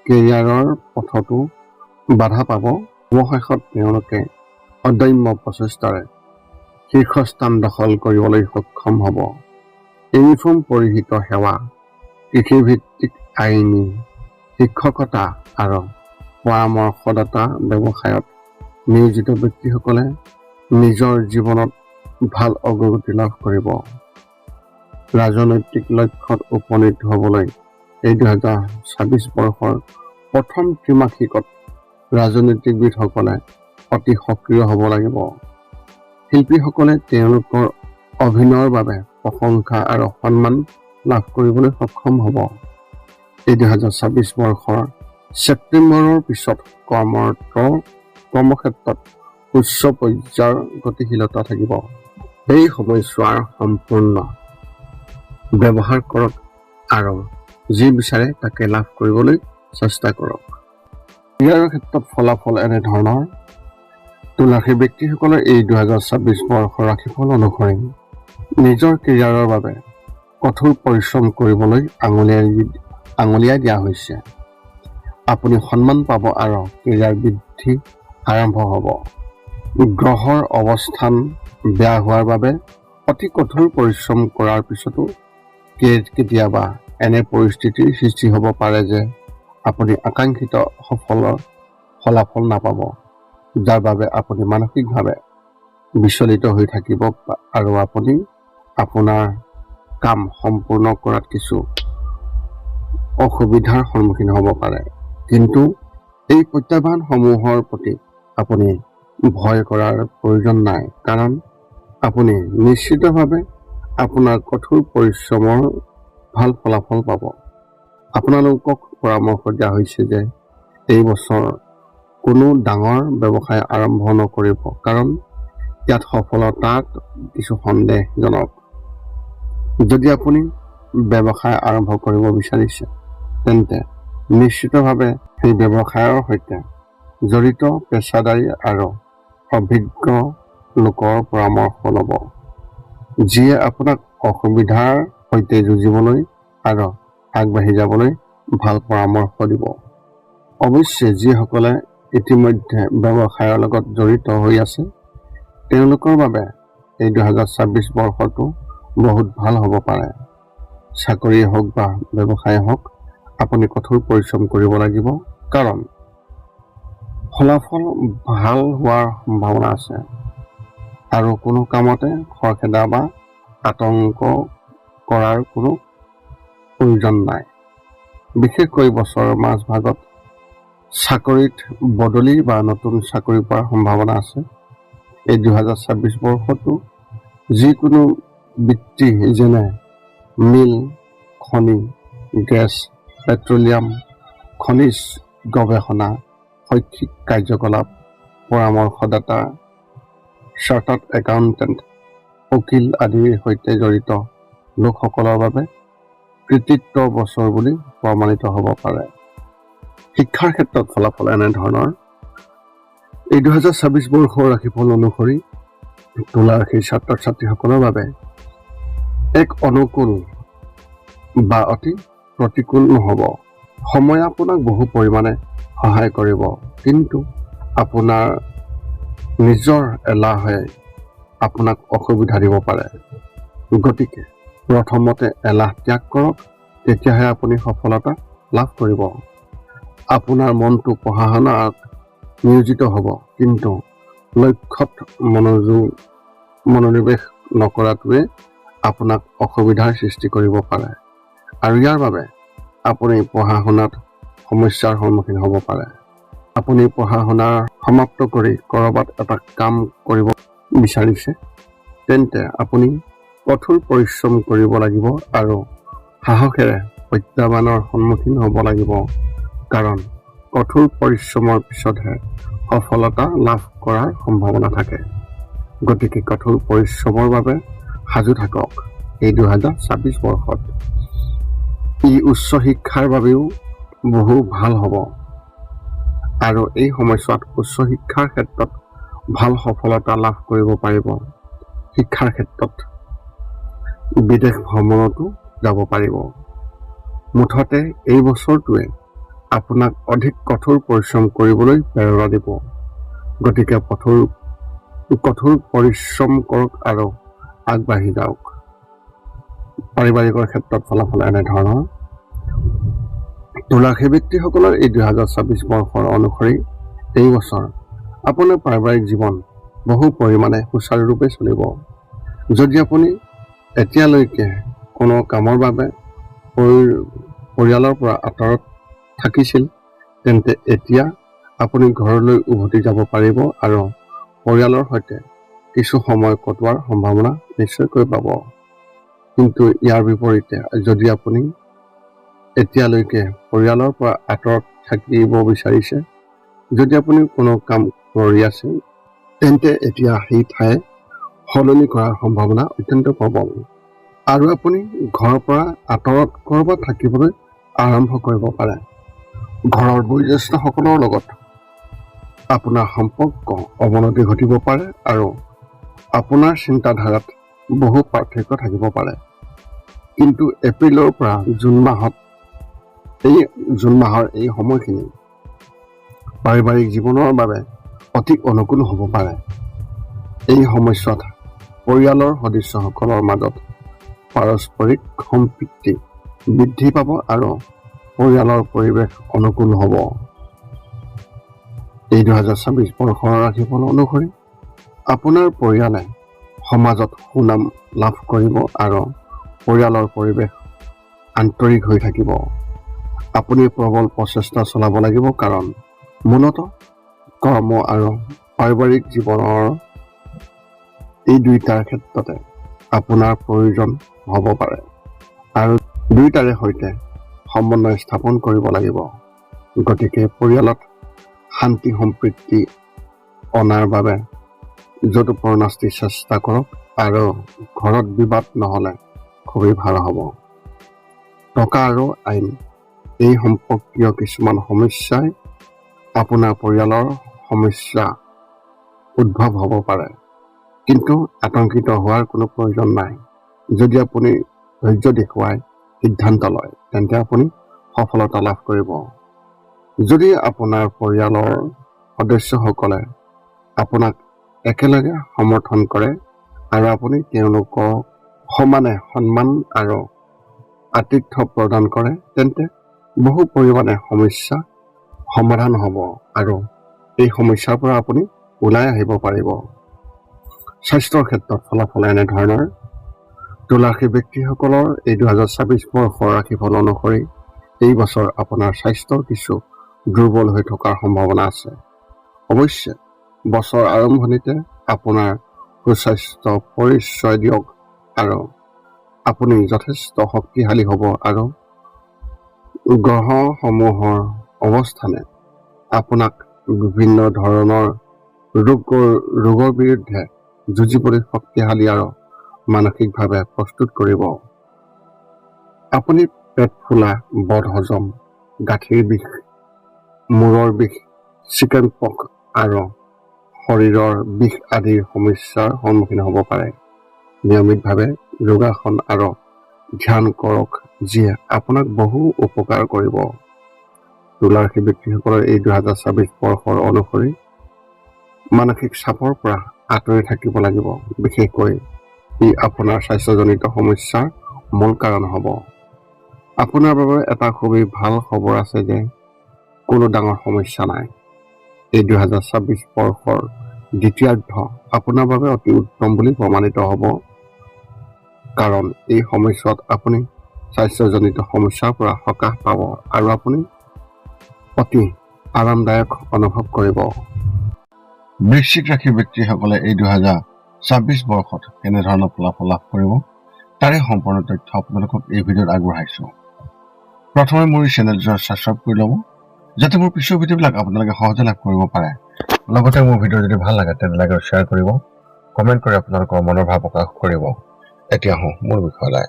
A: কেৰিয়াৰৰ পথতো বাধা পাব, অৱশেষত তেওঁলোকে অদম্য প্ৰচেষ্টাৰে শীৰ্ষস্থান দখল কৰিবলৈ সক্ষম হ'ব। ইউনিফৰ্ম পৰিহিত সেৱা, কৃষিভিত্তিক আইনী, শিক্ষকতা আৰু পৰামৰ্শদাতা ব্যৱসায়ত নিয়োজিত ব্যক্তিসকলে নিজৰ জীৱনত ভাল অগ্ৰগতি লাভ কৰিব। ৰাজনৈতিক লক্ষ্যত উপনীত হ'বলৈ এই 2026 বৰ্ষৰ প্ৰথম ত্ৰিমাসিকত ৰাজনীতিবিদসকলে অতি সক্ৰিয় হ'ব লাগিব। শিল্পীসকলে তেওঁলোকৰ অভিনয়ৰ বাবে প্ৰশংসা আৰু সন্মান লাভ কৰিবলৈ সক্ষম হ'ব। এই 2026 বৰ্ষৰ ছেপ্টেম্বৰৰ পিছত কৰ্মক্ষেত্ৰত উচ্চ পৰ্যায়ৰ গতিশীলতা থাকিব। এই সময়ছোৱাৰ সম্পূৰ্ণ ব্যৱহাৰ কৰক আৰু যি বিচাৰে তাকে লাভ কৰিবলৈ চেষ্টা কৰক। ইয়াৰ ক্ষেত্ৰত ফলাফল এনেধৰণৰ: তুলা ৰাশিৰ ব্যক্তিসকলৰ এই 2026 বৰ্ষৰ ৰাশিফল অনুসৰি নিজৰ কেৰিয়াৰৰ বাবে কঠোৰ পৰিশ্ৰম কৰিবলৈ আঙুলিয়াই দিয়া হৈছে। আপুনি সন্মান পাব আৰু কেৰিয়াৰ বৃদ্ধি আৰম্ভ হ'ব। গ্ৰহৰ অৱস্থান বেয়া হোৱাৰ বাবে অতি কঠোৰ পৰিশ্ৰম কৰাৰ পিছতো কেতিয়াবা এনে পৰিস্থিতিৰ সৃষ্টি হ'ব পাৰে যে আপুনি আকাংক্ষিত ফলাফল নাপাব, যাৰ বাবে আপুনি মানসিকভাৱে বিচলিত হৈ থাকিব আৰু আপুনি আপোনাৰ কাম সম্পূৰ্ণ কৰাত কিছু অসুবিধাৰ সন্মুখীন হ'ব পাৰে। কিন্তু এই প্ৰত্যাহ্বানসমূহৰ প্ৰতি আপুনি ভয় কৰাৰ প্ৰয়োজন নাই কাৰণ আপুনি নিশ্চিতভাৱে আপোনাৰ কঠোৰ পৰিশ্ৰমৰ ভাল ফলাফল পাব। আপোনালোকক পৰামৰ্শ দিয়া হৈছে যে এই বছৰ কোনো ডাঙৰ ব্যৱসায় আৰম্ভ নকৰিব কাৰণ ইয়াত সফলতাত কিছু সন্দেহজনক। যদি আপুনি ব্যৱসায় আৰম্ভ কৰিব বিচাৰিছে তেন্তে নিশ্চিতভাৱে সেই ব্যৱসায়ৰ সৈতে জড়িত পেছাদাৰী আৰু অভিজ্ঞ লোকৰ পৰামৰ্শ ল'ব, যিয়ে আপোনাক অসুবিধাৰ সৈতে যুঁজিবলৈ আৰু আগবাঢ়ি যাবলৈ ভাল পৰামৰ্শ দিব। অৱশ্যে যিসকলে ইতিমধ্যে ব্যৱসায়ৰ লগত জড়িত হৈ আছে তেওঁলোকৰ বাবে এই 2026 বৰ্ষটো বহুত ভাল হ'ব পাৰে। চাকৰিয়ে হওক বা ব্যৱসায় হওক, আপুনি কঠোৰ পৰিশ্ৰম কৰিব লাগিব কাৰণ ফলাফল ভাল হোৱাৰ সম্ভাৱনা আছে আৰু কোনো কামতে খৰখেদা বা আতংক কৰাৰ কোনো প্ৰয়োজন নাই। বিশেষকৈ বছৰৰ মাজভাগত চাকৰিত বদলি বা নতুন চাকৰি পোৱাৰ সম্ভাৱনা আছে। এই 2026 বৰ্ষটো যিকোনো বৃত্তি যেনে মিল, খনি, গেছ, পেট্ৰলিয়াম, খনিজ গৱেষণা, শৈক্ষিক কাৰ্যকলাপ, পৰামৰ্শদাতা, চাৰ্টাৰ্ড একাউণ্টেণ্ট, উকিল আদিৰ সৈতে জড়িত লোকসকলৰ বাবে কৃতিত্বৰ বছৰ বুলি প্ৰমাণিত হ'ব পাৰে। শিক্ষাৰ ক্ষেত্ৰত ফলাফল এনেধৰণৰ। এই 2026 বৰ্ষৰ ৰাশিফল অনুসৰি তুলা ৰাশিৰ ছাত্ৰ ছাত্ৰীসকলৰ বাবে এক অনুকূল বা অতি প্ৰতিকূল নহ'ব। সময়ে আপোনাক বহু পৰিমাণে সহায় কৰিব, কিন্তু আপোনাৰ নিজৰ এলাহে আপোনাক অসুবিধা দিব পাৰে। গতিকে প্ৰথমতে এলাহ ত্যাগ কৰক, তেতিয়াহে আপুনি সফলতা লাভ কৰিব। আপোনাৰ মনটো পঢ়া শুনাত নিয়োজিত হ'ব, কিন্তু লক্ষ্যত মনোনিৱেশ নকৰাটোৱে আপোনাক অসুবিধাৰ সৃষ্টি কৰিব পাৰে, আৰু ইয়াৰ বাবে আপুনি পঢ়া শুনাত সমস্যাৰ সন্মুখীন হ'ব পাৰে। আপুনি পঢ়া শুনা সমাপ্ত কৰি ক'ৰবাত এটা কাম কৰিব বিচাৰিছে, তেন্তে আপুনি কঠোৰ পৰিশ্ৰম কৰিব লাগিব আৰু সাহসেৰে প্ৰত্যাহ্বানৰ সন্মুখীন হ'ব লাগিব, কাৰণ কঠোৰ পৰিশ্ৰমৰ পিছতহে সফলতা লাভ কৰাৰ সম্ভাৱনা থাকে। গতিকে কঠোৰ পৰিশ্ৰমৰ বাবে সাজু থাকক। এই 2026 বৰ্ষত ই উচ্চ শিক্ষাৰ বাবেও বহু ভাল হ'ব, আৰু এই সময়ছোৱাত উচ্চ শিক্ষাৰ ক্ষেত্ৰত ভাল সফলতা লাভ কৰিব পাৰিব। শিক্ষাৰ ক্ষেত্ৰত বিদেশ ভ্ৰমণতো যাব পাৰিব। মুঠতে এই বছৰটোৱে আপোনাক অধিক কঠোৰ পৰিশ্ৰম কৰিবলৈ প্ৰেৰণা দিব। গতিকে কঠোৰ পৰিশ্ৰম কৰক আৰু আগবাঢ়ি যাওক। পাৰিবাৰিকৰ ক্ষেত্ৰত ফলাফল এনেধৰণৰ। তুলা ৰাশিৰ ব্যক্তিসকলৰ এই 2026 বৰ্ষৰ অনুসৰি এই বছৰ আপোনাৰ পাৰিবাৰিক জীৱন বহু পৰিমাণে সুচাৰুৰূপে চলিব। যদি আপুনি এতিয়ালৈকে কোনো কামৰ বাবে পৰিয়ালৰ পৰা আঁতৰত থাকিছিল, তেন্তে এতিয়া আপুনি ঘৰলৈ উভতি যাব পাৰিব আৰু পৰিয়ালৰ সৈতে কিছু সময় কটোৱাৰ সম্ভাৱনা নিশ্চয়কৈ পাব। কিন্তু ইয়াৰ বিপৰীতে যদি আপুনি এতিয়ালৈকে পৰিয়ালৰ পৰা আঁতৰত থাকিব বিচাৰিছে, যদি আপুনি কোনো কাম কৰি আছে, তেন্তে এতিয়া সেই ঠাই সলনি কৰাৰ সম্ভাৱনা অত্যন্ত প্ৰবল, আৰু আপুনি ঘৰৰ পৰা আঁতৰত ক'ৰবাত থাকিবলৈ আৰম্ভ কৰিব পাৰে। ঘৰৰ বয়োজ্যেষ্ঠসকলৰ লগত আপোনাৰ সম্পৰ্ক অৱনতি ঘটিব পাৰে আৰু আপোনাৰ চিন্তাধাৰাত বহু পাৰ্থক্য থাকিব পাৰে। কিন্তু এপ্ৰিলৰ পৰা জুন মাহৰ এই সময়খিনি পাৰিবাৰিক জীৱনৰ বাবে অতি অনুকূল হ'ব পাৰে। এই সময়ছোৱাত পৰিয়ালৰ সদস্যসকলৰ মাজত পাৰস্পৰিক সম্প্ৰীতি বৃদ্ধি পাব আৰু পৰিয়ালৰ পৰিৱেশ অনুকূল হ'ব। এই 2026 বৰ্ষৰ ৰাশিফল অনুসৰি আপোনাৰ পৰিয়ালে সমাজত সুনাম লাভ কৰিব আৰু পৰিয়ালৰ পৰিৱেশ আন্তৰিক হৈ থাকিব। আপুনি প্ৰবল প্ৰচেষ্টা চলাব লাগিব, কাৰণ মূলতঃ কৰ্ম আৰু পাৰিবাৰিক জীৱনৰ এই দুয়োটাৰ ক্ষেত্ৰতে আপোনাৰ প্ৰয়োজন হ'ব পাৰে, আৰু দুয়োটাৰে সৈতে সমন্বয় স্থাপন কৰিব লাগিব। গতিকে পৰিয়ালত শান্তি সম্প্ৰীতি অনাৰ বাবে যৎপৰোনাস্তি চেষ্টা কৰক, আৰু ঘৰত বিবাদ নহ'লে খুবেই ভাল হ'ব। টকা আৰু আইন এই সম্পৰ্কীয় কিছুমান সমস্যাই আপোনাৰ পৰিয়ালৰ সমস্যা উদ্ভৱ হ'ব পাৰে, কিন্তু আতংকিত হোৱাৰ কোনো প্ৰয়োজন নাই। যদি আপুনি ধৈৰ্য দেখুৱাই সিদ্ধান্ত লয়, তেন্তে আপুনি সফলতা লাভ কৰিব। যদি আপোনাৰ পৰিয়ালৰ সদস্যসকলে আপোনাক একেলগে সমৰ্থন কৰে আৰু আপুনি তেওঁলোকক সমানে সন্মান আৰু আতিথ্য প্ৰদান কৰে, তেন্তে বহু পৰিমাণে সমস্যা সমাধান হ'ব আৰু এই সমস্যাৰ পৰা আপুনি ওলাই আহিব পাৰিব। স্বাস্থ্যৰ ক্ষেত্ৰত ফলাফল এনেধৰণৰ। তুলা ৰাশিৰ ব্যক্তিসকলৰ এই 2026 বৰ্ষৰ ৰাশিফল অনুসৰি এই বছৰ আপোনাৰ স্বাস্থ্য কিছু দুৰ্বল হৈ থকাৰ সম্ভাৱনা আছে। অৱশ্যে বছৰ আৰম্ভণিতে আপোনাৰ সুস্বাস্থ্য পৰিচয় দিয়ক আৰু আপুনি যথেষ্ট শক্তিশালী হ'ব, আৰু গ্ৰহসমূহৰ অৱস্থানে আপোনাক বিভিন্ন ধৰণৰ ৰোগৰ বিৰুদ্ধে যুঁজিবলৈ শক্তিশালী আৰু মানসিকভাৱে প্ৰস্তুত কৰিব। আপুনি পেট ফুলা, বদহজম, গাঁঠিৰ বিষ, মূৰৰ বিষ, চিকেন পক্স আৰু শৰীৰৰ বিষ আদিৰ সমস্যাৰ সন্মুখীন হ'ব পাৰে। নিয়মিতভাৱে যোগাসন আৰু ধ্যান কৰক, যিয়ে আপোনাক বহু উপকাৰ কৰিব। তুলা ৰাশি ব্যক্তিসকলৰ এই 2024 বৰ্ষৰ অনুসৰি মানসিক চাপৰ পৰা আঁতৰি থাকিব লাগিব। বিশেষকৈ ই আপোনাৰ স্বাস্থ্যজনিত সমস্যাৰ মূল কাৰণ হ'ব। আপোনাৰ বাবে এটা খুবেই ভাল খবৰ আছে যে কোনো ডাঙৰ সমস্যা নাই। এই 2024 বৰ্ষৰ দ্বিতীয়াৰ্ধ আপোনাৰ বাবে অতি উত্তম বুলি প্ৰমাণিত হ'ব, কাৰণ এই সময়ছোৱাত আপুনি স্বাস্থ্যজনিত সমস্যাৰ পৰা সকাহ পাব আৰু আপুনি অতি আৰামদায়ক অনুভৱ কৰিব। বৃশ্চিক ৰাশিৰ ব্যক্তিসকলে এই 2024 বৰ্ষত কেনেধৰণৰ ফলাফল লাভ কৰিব তাৰে সম্পূৰ্ণ তথ্য আপোনালোকক এই ভিডিঅ'ত আগবঢ়াইছোঁ। প্ৰথমে মোৰ চেনেলটো ছাবস্ক্ৰাইব কৰি ল'ব, যাতে মোৰ পিছৰ ভিডিঅ'বিলাক আপোনালোকে সহজে লাভ কৰিব পাৰে। লগতে মোৰ ভিডিঅ' যদি ভাল লাগে তেন্তে লাইক আৰু শ্বেয়াৰ কৰিব, কমেণ্ট কৰি আপোনালোকৰ মনৰ ভাৱ প্ৰকাশ কৰিব। এতিয়া আহোঁ মূল বিষয়লৈ।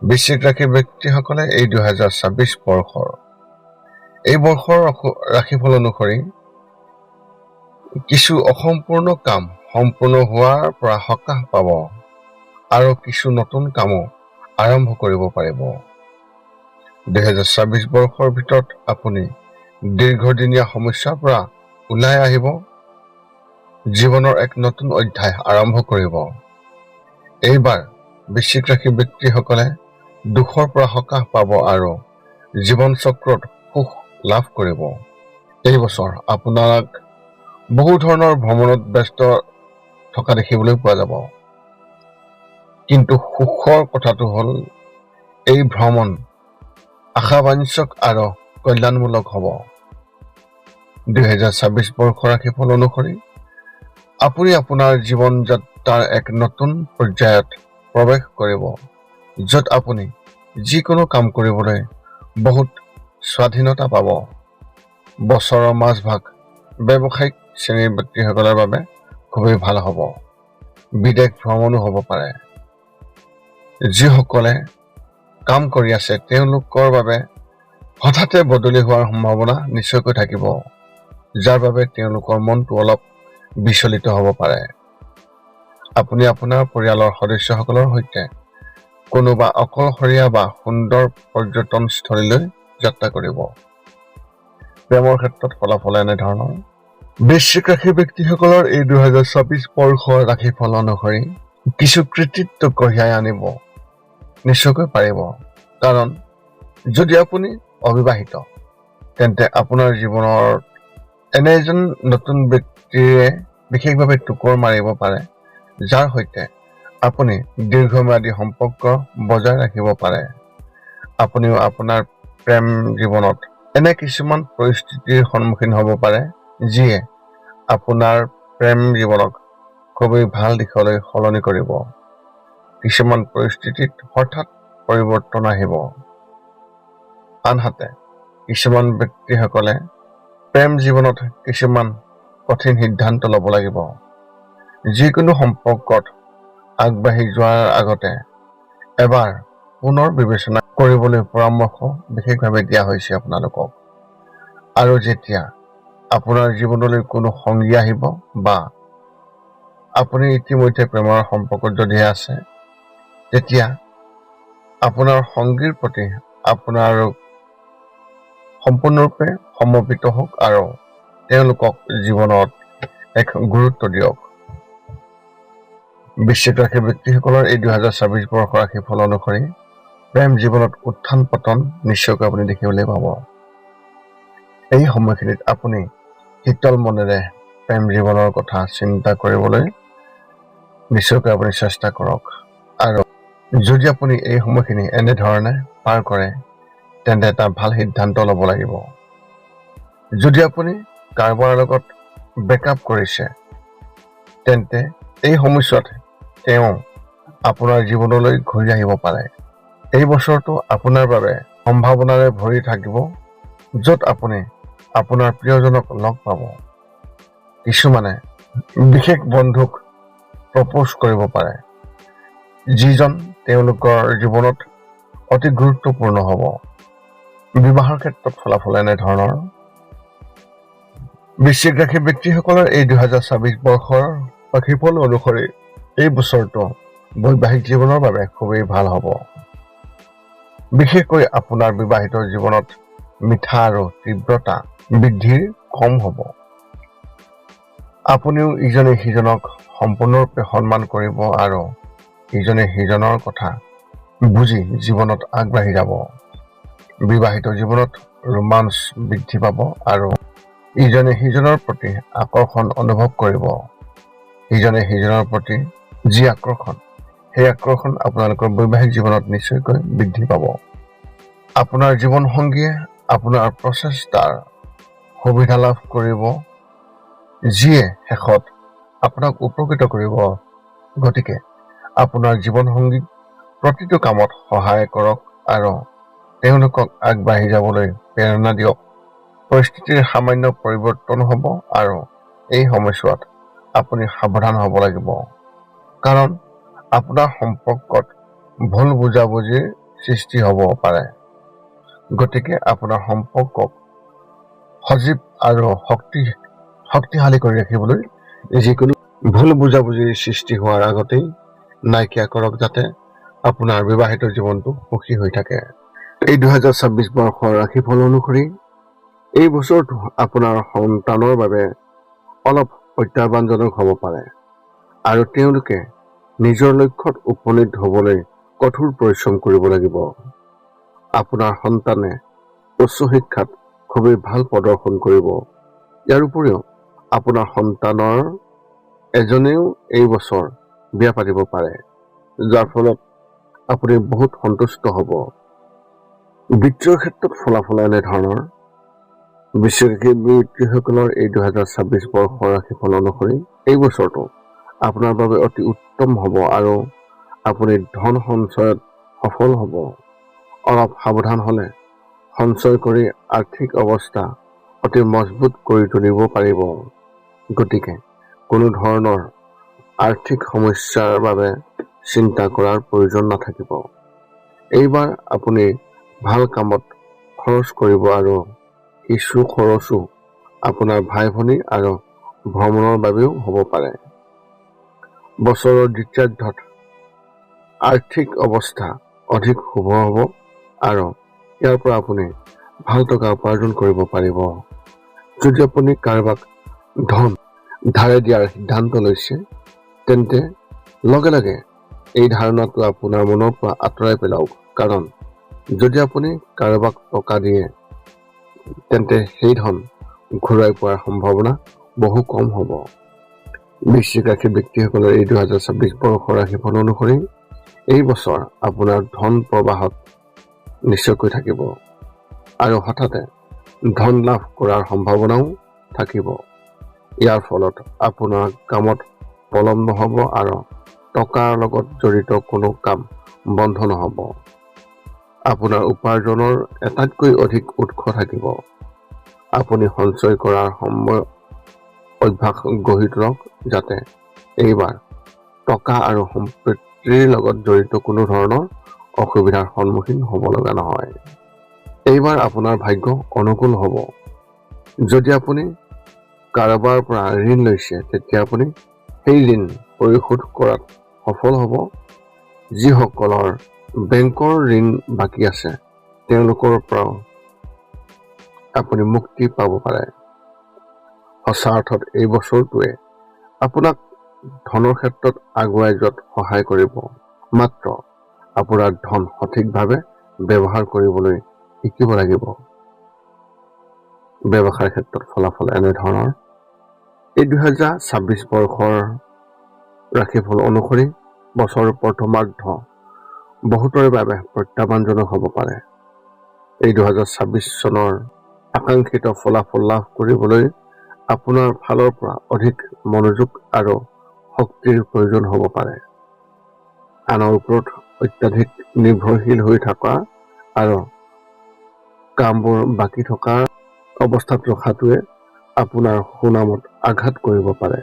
A: বৃশ্চিক ৰাশিৰ ব্যক্তিসকলে এই 2024 বৰ্ষৰ ৰাশিফল অনুসৰি কিছু অসম্পূৰ্ণ কাম সম্পূৰ্ণ হোৱাৰ পৰা সকাহ পাব আৰু কিছু নতুন কামো আৰম্ভ কৰিব পাৰিব। 2024 বৰ্ষৰ ভিতৰত আপুনি দীৰ্ঘদিনীয়া সমস্যাৰ পৰা ওলাই আহিব, জীৱনৰ এক নতুন অধ্যায় আৰম্ভ কৰিব। এইবাৰ বৃশ্চিক ৰাশিৰ ব্যক্তিসকলে দুখৰ পৰা সকাহ পাব আৰু জীৱন চক্ৰত সুখ লাভ কৰিব। এই বছৰ আপোনাক বহু ধৰণৰ ভ্ৰমণত ব্যস্ত থকা দেখিবলৈ পোৱা যাব, কিন্তু সুখৰ কথাটো হ'ল এই ভ্ৰমণ আশাবাঞ্ছক আৰু কল্যাণমূলক হ'ব। 2024 বৰ্ষৰ ৰাশিফল অনুসৰি আপুনি আপোনাৰ জীৱন যাত্ৰাৰ এক নতুন পৰ্যায়ত প্ৰৱেশ কৰিব, য'ত আপুনি যিকোনো কাম কৰিবলৈ বহুত স্বাধীনতা পাব। বছৰৰ মাজভাগ ব্যৱসায়িক শ্ৰেণীৰ ব্যক্তিসকলৰ বাবে খুবেই ভাল হ'ব। বিদেশ ভ্ৰমণো হ'ব পাৰে। যিসকলে কাম কৰি আছে তেওঁলোকৰ বাবে হঠাতে বদলি হোৱাৰ সম্ভাৱনা নিশ্চয়কৈ থাকিব, যাৰ বাবে তেওঁলোকৰ মনটো অলপ বিচলিত হ'ব পাৰে। আপুনি আপোনাৰ পৰিয়ালৰ সদস্যসকলৰ সৈতে কোনোবা অকলশৰীয়া বা সুন্দৰ পৰ্যটনস্থলীলৈ যাত্ৰা কৰিব। প্ৰেমৰ ক্ষেত্ৰত ফলাফল এনেধৰণৰ। বৃশ্চিক ৰাশিৰ ব্যক্তিসকলৰ এই 2024 বৰ্ষৰ ৰাশিফল অনুসৰি কিছু কৃতিত্ব কঢ়িয়াই আনিব নিশ্চয়কৈ পাৰিব, কাৰণ যদি আপুনি অবিবাহিত তেন্তে আপোনাৰ জীৱনত এনে এজন নতুন ব্যক্তিয়ে বিশেষভাৱে টুকুৰ মাৰিব পাৰে, যাৰ সৈতে আপুনি দীৰ্ঘম্যাদী সম্পৰ্ক বজাই ৰাখিব পাৰে। আপুনিও আপোনাৰ প্ৰেম জীৱনত এনে কিছুমান পৰিস্থিতিৰ সন্মুখীন হ'ব পাৰে, যিয়ে আপোনাৰ প্ৰেম জীৱনক খুবেই ভাল দিশলৈ সলনি কৰিব। কিছুমান পৰিস্থিতিত হঠাৎ পৰিৱৰ্তন আহিব। আনহাতে কিছুমান ব্যক্তিসকলে প্ৰেম জীৱনত কিছুমান কঠিন সিদ্ধান্ত ল'ব লাগিব। যিকোনো সম্পৰ্কত আগবাঢ়ি যোৱাৰ আগতে এবাৰ পুনৰ বিবেচনা কৰিবলৈ পৰামৰ্শ বিশেষভাৱে দিয়া হৈছে আপোনালোকক। আৰু যেতিয়া আপোনাৰ জীৱনলৈ কোনো সংগী আহিব বা আপুনি ইতিমধ্যে প্ৰেমৰ সম্পৰ্কত যদিহে আছে, তেতিয়া আপোনাৰ সংগীৰ প্ৰতি আপোনাৰ সম্পূৰ্ণৰূপে সমৰ্পিত হওক আৰু তেওঁলোকক জীৱনত এক গুৰুত্ব দিয়ক। বৃশ্চিক ৰাশিৰ ব্যক্তিসকলৰ এই 2024 বৰ্ষৰ ৰাশিফল অনুসৰি প্ৰেম জীৱনত উত্থান পতন নিশ্চয়কৈ আপুনি দেখিবলৈ পাব। এই সময়খিনিত আপুনি শীতল মনেৰে প্ৰেম জীৱনৰ কথা চিন্তা কৰিবলৈ নিশ্চয়কৈ আপুনি চেষ্টা কৰক। আৰু যদি আপুনি এই সময়খিনি এনেধৰণে পাৰ কৰে তেন্তে এটা ভাল সিদ্ধান্ত ল'ব লাগিব। যদি আপুনি কাৰোবাৰ লগত ব্ৰেকআপ কৰিছে তেন্তে এই সময়ছোৱাত তেওঁ আপোনাৰ জীৱনলৈ ঘূৰি আহিব পাৰে। এই বছৰটো আপোনাৰ বাবে সম্ভাৱনাৰে ভৰি থাকিব, য'ত আপুনি আপোনাৰ প্ৰিয়জনক লগ পাব। কিছুমানে বিশেষ বন্ধুক প্ৰপ'জ কৰিব পাৰে, যিজন তেওঁলোকৰ জীৱনত অতি গুৰুত্বপূৰ্ণ হ'ব। বিবাহৰ ক্ষেত্ৰত ফলাফল এনেধৰণৰ। বৃশ্চিক ৰাশি ব্যক্তিসকলৰ এই 2026 বৰ্ষৰ ৰাশিফল অনুসৰি এই বছৰটো বৈবাহিক জীৱনৰ বাবে খুবেই ভাল হ'ব। বিশেষকৈ আপোনাৰ বিবাহিত জীৱনত মিঠা আৰু তীব্ৰতা বৃদ্ধিৰ কম হ'ব। আপুনিও ইজনে সিজনক সম্পূৰ্ণৰূপে সন্মান কৰিব আৰু ইজনে সিজনৰ কথা বুজি জীৱনত আগবাঢ়ি যাব। বিবাহিত জীৱনত ৰোমাঞ্চ বৃদ্ধি পাব আৰু ইজনে সিজনৰ প্ৰতি আকৰ্ষণ অনুভৱ কৰিব। ইজনে সিজনৰ প্ৰতি যি আকৰ্ষণ, সেই আকৰ্ষণ আপোনালোকৰ বৈবাহিক জীৱনত নিশ্চয়কৈ বৃদ্ধি পাব। আপোনাৰ জীৱনসংগীয়ে আপোনাৰ প্ৰচেষ্টাৰ সুবিধা লাভ কৰিব, যিয়ে শেষত আপোনাক উপকৃত কৰিব। গতিকে আপোনাৰ জীৱনসংগীক প্ৰতিটো কামত সহায় কৰক আৰু তেওঁলোকক আগবাঢ়ি যাবলৈ প্ৰেৰণা দিয়ক। পৰিস্থিতিৰ সামান্য পৰিৱৰ্তন হ'ব আৰু এই সময়ছোৱাত আপুনি সাৱধান হ'ব লাগিব, কাৰণ আপোনাৰ সম্পৰ্কত ভুল বুজাবুজিৰ সৃষ্টি হ'ব পাৰে। গতিকে আপোনাৰ সম্পৰ্কক সজীৱ আৰু শক্তিশালী কৰি ৰাখিবলৈ যিকোনো ভুল বুজাবুজিৰ সৃষ্টি হোৱাৰ আগতেই নাইকিয়া কৰক, যাতে আপোনাৰ বিবাহিত জীৱনটো সুখী হৈ থাকে। এই 2026 বৰ্ষৰ ৰাশিফল অনুসৰি এই বছৰটো আপোনাৰ সন্তানৰ বাবে অলপ প্ৰত্যাহ্বানজনক হ'ব পাৰে আৰু তেওঁলোকে নিজৰ লক্ষ্যত উপনীত হ'বলৈ কঠোৰ পৰিশ্ৰম কৰিব লাগিব। আপোনাৰ সন্তানে উচ্চ শিক্ষাত খুবেই ভাল প্ৰদৰ্শন কৰিব। ইয়াৰ উপৰিও আপোনাৰ সন্তানৰ এজনেও এই বছৰ বিয়া পাতিব পাৰে, যাৰ ফলত আপুনি বহুত সন্তুষ্ট হ'ব। বিত্তীয় ক্ষেত্ৰত ফলাফল এনেধৰণৰ। বৃশ্চিক ৰাশি ব্যক্তিসকলৰ এই 2026 বৰ্ষৰ ৰাশিফল অনুসৰি এই বছৰটো আপোনাৰ বাবে অতি উত্তম হ'ব আৰু আপুনি ধন সঞ্চয়ত সফল হ'ব। অলপ সাৱধান হ'লে সঞ্চয় কৰি আৰ্থিক অৱস্থা অতি মজবুত কৰি তুলিব পাৰিব। গতিকে কোনো ধৰণৰ আৰ্থিক সমস্যাৰ বাবে চিন্তা কৰাৰ প্ৰয়োজন নাথাকিব। এইবাৰ আপুনি ভাল কামত খৰচ কৰিব আৰু কিছু খৰচো আপোনাৰ ভাই ভনী আৰু ভ্ৰমণৰ বাবেও হ'ব পাৰে। বছৰৰ দ্বিতীয়াৰ্ধত আৰ্থিক অৱস্থা অধিক শুভ হ'ব আৰু ইয়াৰ পৰা আপুনি ভাল টকা উপাৰ্জন কৰিব পাৰিব। যদি আপুনি কাৰোবাক ধন ধাৰে দিয়াৰ সিদ্ধান্ত লৈছে, তেন্তে লগে লগে এই ধাৰণাটো আপোনাৰ মনৰ পৰা আঁতৰাই পেলাওক, কাৰণ যদি আপুনি কাৰোবাক টকা দিয়ে তেন্তে সেই ধন ঘূৰাই পোৱাৰ সম্ভাৱনা বহু কম হ'ব। বৃশ্চিক ৰাশি ব্যক্তিসকলৰ এই 2026 বৰ্ষৰ ৰাশিফল অনুসৰি এই বছৰ আপোনাৰ ধন প্ৰবাহত নিশ্চয়কৈ থাকিব আৰু হঠাতে ধন লাভ কৰাৰ সম্ভাৱনাও থাকিব। ইয়াৰ ফলত আপোনাৰ কামত পলম নহ'ব আৰু টকাৰ লগত জড়িত কোনো কাম বন্ধ নহ'ব। আপোনাৰ উপাৰ্জনৰ এটাতকৈ অধিক উৎস থাকিব। আপুনি সঞ্চয় কৰাৰ অভ্যাস গঢ়ি তোলক, যাতে এইবাৰ টকা আৰু সম্পত্তিৰ লগত জড়িত কোনো ধৰণৰ অসুবিধাৰ সন্মুখীন হ'ব লগা নহয়। এইবাৰ আপোনাৰ ভাগ্য অনুকূল হ'ব। যদি আপুনি কাৰোবাৰ পৰা ঋণ লৈছে, তেতিয়া আপুনি সেই ঋণ পৰিশোধ কৰাত সফল হ'ব। যিসকলৰ বেংকৰ ঋণ বাকী আছে, তেওঁলোকৰ পৰাও আপুনি মুক্তি পাব পাৰে। সঁচা অৰ্থত এই বছৰটোৱে আপোনাক ধনৰ ক্ষেত্ৰত আগুৱাই যোৱাত সহায় কৰিব। মাত্ৰ আপোনাৰ ধন সঠিকভাৱে ব্যৱহাৰ কৰিবলৈ শিকিব লাগিব। ব্যৱসায়ৰ ক্ষেত্ৰত ফলাফল এনেধৰণৰ। এই 2026 বৰ্ষৰ ৰাশিফল অনুসৰি বছৰৰ প্ৰথমাৰ্ধ বহুতৰে বাবে প্ৰত্যাহ্বানজনক হ'ব পাৰে। এই 2026 চনৰ আকাংক্ষিত ফলাফল লাভ কৰিবলৈ আপোনাৰ ফালৰ পৰা অধিক মনোযোগ আৰু শক্তিৰ প্ৰয়োজন হ'ব পাৰে। আনৰ ওপৰত অত্যাধিক নিৰ্ভৰশীল হৈ থকা আৰু কামবোৰ বাকী থকাৰ অৱস্থাত ৰখাটোৱে আপোনাৰ সুনামত আঘাত কৰিব পাৰে।